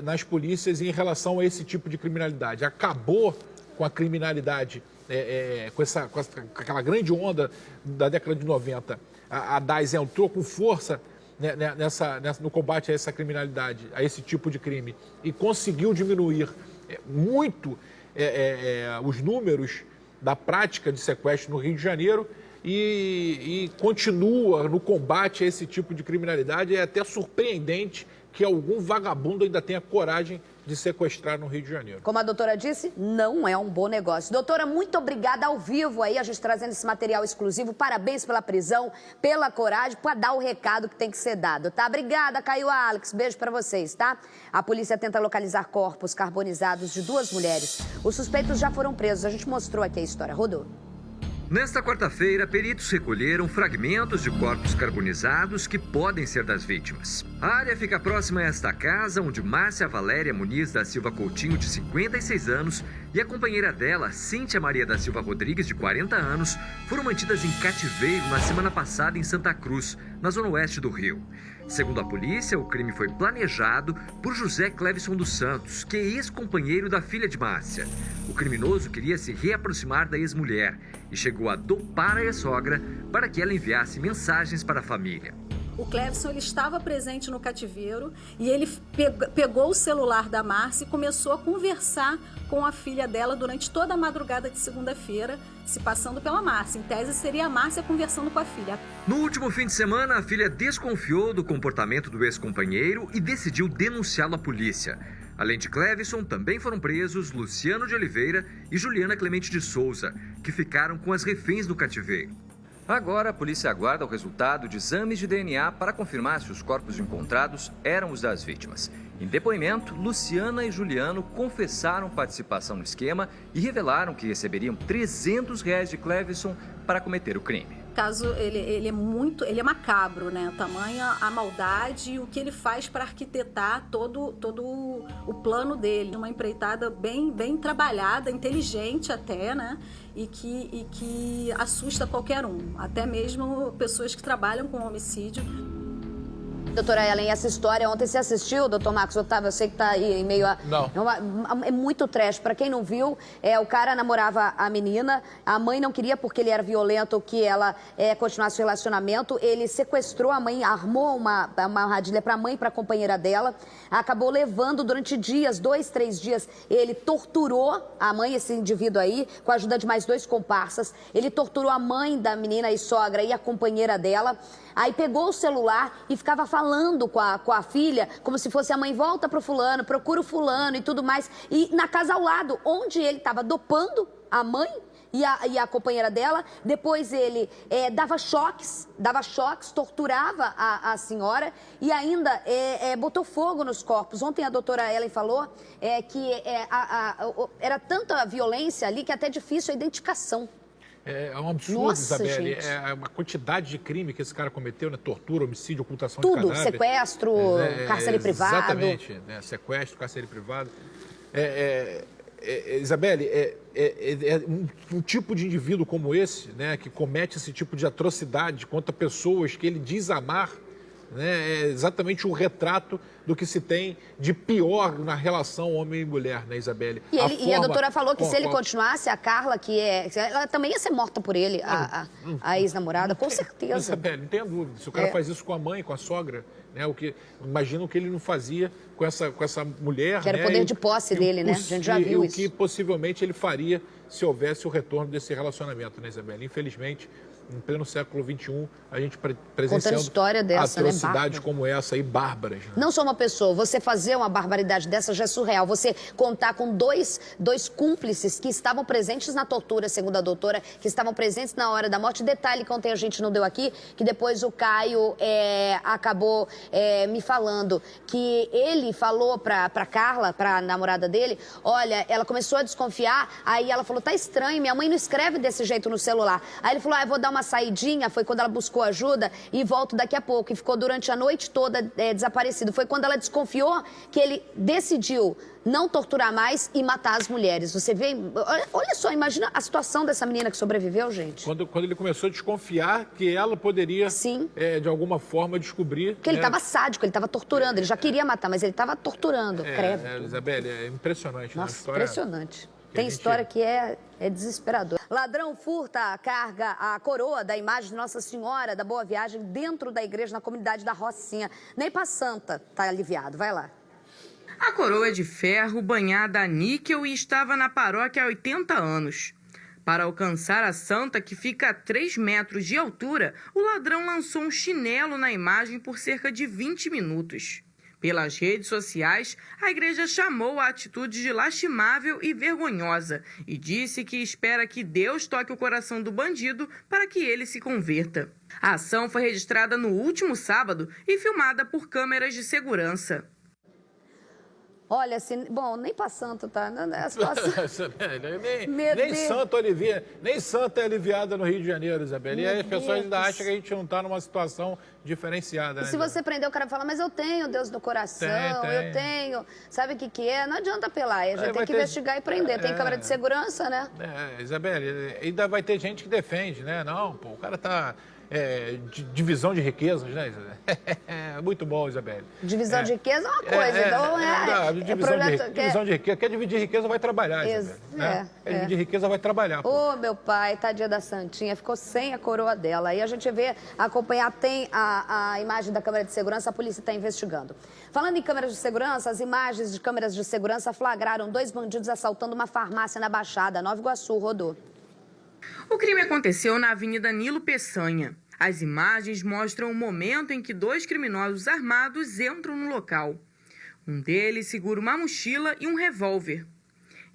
nas polícias em relação a esse tipo de criminalidade. Acabou com a criminalidade, com aquela grande onda da década de 90. A DAS entrou com força no combate a essa criminalidade, a esse tipo de crime, e conseguiu diminuir muito os números da prática de sequestro no Rio de Janeiro e continua no combate a esse tipo de criminalidade. É até surpreendente que algum vagabundo ainda tenha coragem de sequestrar no Rio de Janeiro. Como a doutora disse, não é um bom negócio. Doutora, muito obrigada ao vivo aí, a gente trazendo esse material exclusivo. Parabéns pela prisão, pela coragem, para dar o recado que tem que ser dado, tá? Obrigada, Caio Alex. Beijo para vocês, tá? A polícia tenta localizar corpos carbonizados de 2 mulheres. Os suspeitos já foram presos. A gente mostrou aqui a história. Rodou. Nesta quarta-feira, peritos recolheram fragmentos de corpos carbonizados que podem ser das vítimas. A área fica próxima a esta casa, onde Márcia Valéria Muniz da Silva Coutinho, de 56 anos, e a companheira dela, Cíntia Maria da Silva Rodrigues, de 40 anos, foram mantidas em cativeiro na semana passada em Santa Cruz, na zona oeste do Rio. Segundo a polícia, o crime foi planejado por José Clevison dos Santos, que é ex-companheiro da filha de Márcia. O criminoso queria se reaproximar da ex-mulher e chegou a dopar a ex-sogra para que ela enviasse mensagens para a família. O Clevison, ele estava presente no cativeiro e ele pegou o celular da Márcia e começou a conversar com a filha dela durante toda a madrugada de segunda-feira, se passando pela Márcia. Em tese, seria a Márcia conversando com a filha. No último fim de semana, a filha desconfiou do comportamento do ex-companheiro e decidiu denunciá-lo à polícia. Além de Cleveson, também foram presos Luciano de Oliveira e Juliana Clemente de Souza, que ficaram com as reféns no cativeiro. Agora, a polícia aguarda o resultado de exames de DNA para confirmar se os corpos encontrados eram os das vítimas. Em depoimento, Luciana e Juliano confessaram participação no esquema e revelaram que receberiam R$300 de Cleveson para cometer o crime. Caso ele é macabro, né? Tamanha a maldade e o que ele faz para arquitetar todo o plano dele. Uma empreitada bem trabalhada, inteligente até, né? E que assusta qualquer um, até mesmo pessoas que trabalham com homicídio. Doutora Ellen, essa história ontem você assistiu, doutor Marcos Otávio? Eu sei que tá aí em meio a... Não. É muito trash. Pra quem não viu, o cara namorava a menina, a mãe não queria porque ele era violento que ela continuasse o relacionamento. Ele sequestrou a mãe, armou uma armadilha pra mãe e pra companheira dela. Acabou levando durante dias, 2, 3 dias. Ele torturou a mãe, esse indivíduo aí, com a ajuda de mais 2 comparsas. Ele torturou a mãe da menina e sogra e a companheira dela. Aí pegou o celular e ficava falando com a filha, como se fosse a mãe, volta pro fulano, procura o fulano e tudo mais. E na casa ao lado, onde ele estava dopando a mãe e a companheira dela, depois ele dava choques, torturava a senhora e ainda botou fogo nos corpos. Ontem a doutora Ellen falou que era tanta violência ali que é até difícil a identificação. É um absurdo, Nossa, Isabelle. gente. É uma quantidade de crime que esse cara cometeu, né? Tortura, homicídio, ocultação Tudo, de cadáver. sequestro, cárcere privado. Exatamente, né? Sequestro, cárcere privado. Isabelle, um tipo de indivíduo como esse, né, que comete esse tipo de atrocidade contra pessoas que ele diz amar, né, é exatamente o retrato do que se tem de pior na relação homem e mulher, né, Isabelle? E a doutora falou que se ele continuasse, a Carla, ela também ia ser morta por ele, a ex-namorada, com certeza. Isabelle, não tenha dúvida. Se o cara faz isso com a mãe, com a sogra, né, imagina o que ele não fazia com essa mulher. Que era o poder de posse dele, né? A gente já viu isso. E o que possivelmente ele faria se houvesse o retorno desse relacionamento, né, Isabelle? Infelizmente, em pleno século XXI, a gente presenciando história dessa, atrocidades né? como essa aí, bárbaras. Né? Não só uma pessoa, você fazer uma barbaridade dessa já é surreal. Você contar com dois cúmplices que estavam presentes na tortura, segundo a doutora, que estavam presentes na hora da morte. Detalhe que ontem a gente não deu aqui, que depois o Caio acabou me falando que ele falou pra Carla, pra namorada dele, olha, ela começou a desconfiar, aí ela falou, tá estranho, minha mãe não escreve desse jeito no celular. Aí ele falou, eu vou dar uma saidinha, foi quando ela buscou ajuda e volto daqui a pouco. E ficou durante a noite toda desaparecido. Foi quando ela desconfiou que ele decidiu não torturar mais e matar as mulheres. Você vê, olha só, imagina a situação dessa menina que sobreviveu, gente. Quando ele começou a desconfiar que ela poderia, de alguma forma, descobrir... Porque ele estava sádico, ele estava torturando, ele já queria matar, mas ele estava torturando, credo. Isabelle, é impressionante. Nossa, né? História... impressionante. Tem história que é desesperadora. Ladrão furta a coroa da imagem de Nossa Senhora da Boa Viagem dentro da igreja na comunidade da Rocinha. Nem pra Santa tá aliviado. Vai lá. A coroa é de ferro, banhada a níquel e estava na paróquia há 80 anos. Para alcançar a santa, que fica a 3 metros de altura, o ladrão lançou um chinelo na imagem por cerca de 20 minutos. Pelas redes sociais, a igreja chamou a atitude de lastimável e vergonhosa e disse que espera que Deus toque o coração do bandido para que ele se converta. A ação foi registrada no último sábado e filmada por câmeras de segurança. Olha, assim, bom, nem pra santo, tá? A situação... nem santo é aliviada no Rio de Janeiro, Isabelle. E aí as pessoas ainda acham que a gente não tá numa situação diferenciada. E se você prender, o cara fala, mas eu tenho Deus no coração, eu tenho... Sabe o que é? Não adianta apelar, a gente tem que investigar e prender. Tem câmera de segurança, né? Isabelle, ainda vai ter gente que defende, né? Não, pô, o cara tá... divisão de riquezas, né? Muito bom, Isabelle. Divisão de riqueza é uma coisa, divisão de riqueza. Quer dividir riqueza, vai trabalhar, Isabelle. Quer dividir riqueza, vai trabalhar. Ô, meu pai, tadinha da Santinha, ficou sem a coroa dela. Aí a gente acompanhar, tem a imagem da câmera de segurança, a polícia está investigando. Falando em câmeras de segurança, as imagens de câmeras de segurança flagraram 2 bandidos assaltando uma farmácia na Baixada, Nova Iguaçu, Rodô. O crime aconteceu na Avenida Nilo Peçanha. As imagens mostram o momento em que 2 criminosos armados entram no local. Um deles segura uma mochila e um revólver.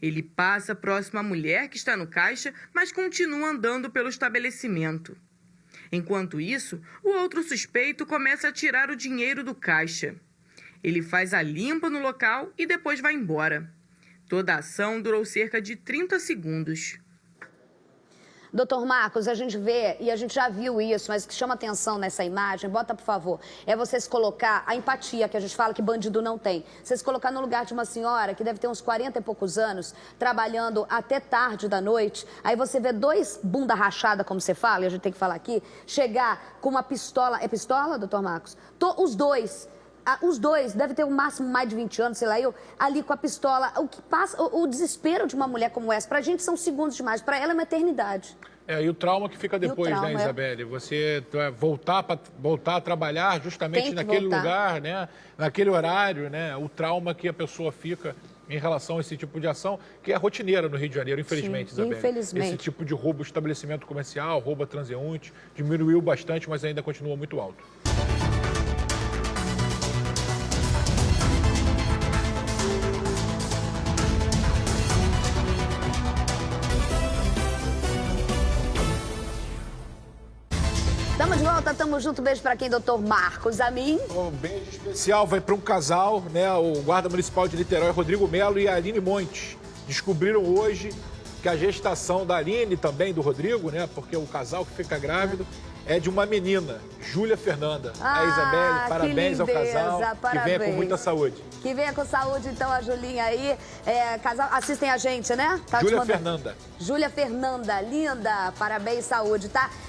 Ele passa próximo à mulher que está no caixa, mas continua andando pelo estabelecimento. Enquanto isso, o outro suspeito começa a tirar o dinheiro do caixa. Ele faz a limpa no local e depois vai embora. Toda a ação durou cerca de 30 segundos. Doutor Marcos, a gente vê, e a gente já viu isso, mas o que chama atenção nessa imagem, bota por favor, é você se colocar, a empatia que a gente fala que bandido não tem. Você se colocar no lugar de uma senhora que deve ter uns 40 e poucos anos, trabalhando até tarde da noite, aí você vê dois bunda rachada, como você fala, e a gente tem que falar aqui, chegar com uma pistola, é pistola, doutor Marcos? Os dois, deve ter o máximo mais de 20 anos, sei lá, eu, ali com a pistola. O que passa, o desespero de uma mulher como essa, pra gente são segundos demais, pra ela é uma eternidade. E o trauma que fica depois, né, Isabelle? Você voltar a trabalhar justamente naquele lugar, né, naquele horário, né, o trauma que a pessoa fica em relação a esse tipo de ação, que é rotineira no Rio de Janeiro, infelizmente, Sim, Isabelle. infelizmente. Esse tipo de roubo estabelecimento comercial, roubo a transeunte, diminuiu bastante, mas ainda continua muito alto. Tamo de volta, tamo junto. Beijo pra quem, doutor Marcos? A mim? Um beijo especial vai para um casal, né? O guarda municipal de Niterói, Rodrigo Melo e a Aline Montes. Descobriram hoje que a gestação da Aline também, do Rodrigo, né? Porque o casal que fica grávido é de uma menina, Júlia Fernanda. Isabelle, parabéns ao casal, que venha com muita saúde. Que venha com saúde, então, a Julinha aí. Casal, assistem a gente, né? Tá Júlia Fernanda. Júlia Fernanda, linda, parabéns, saúde, tá?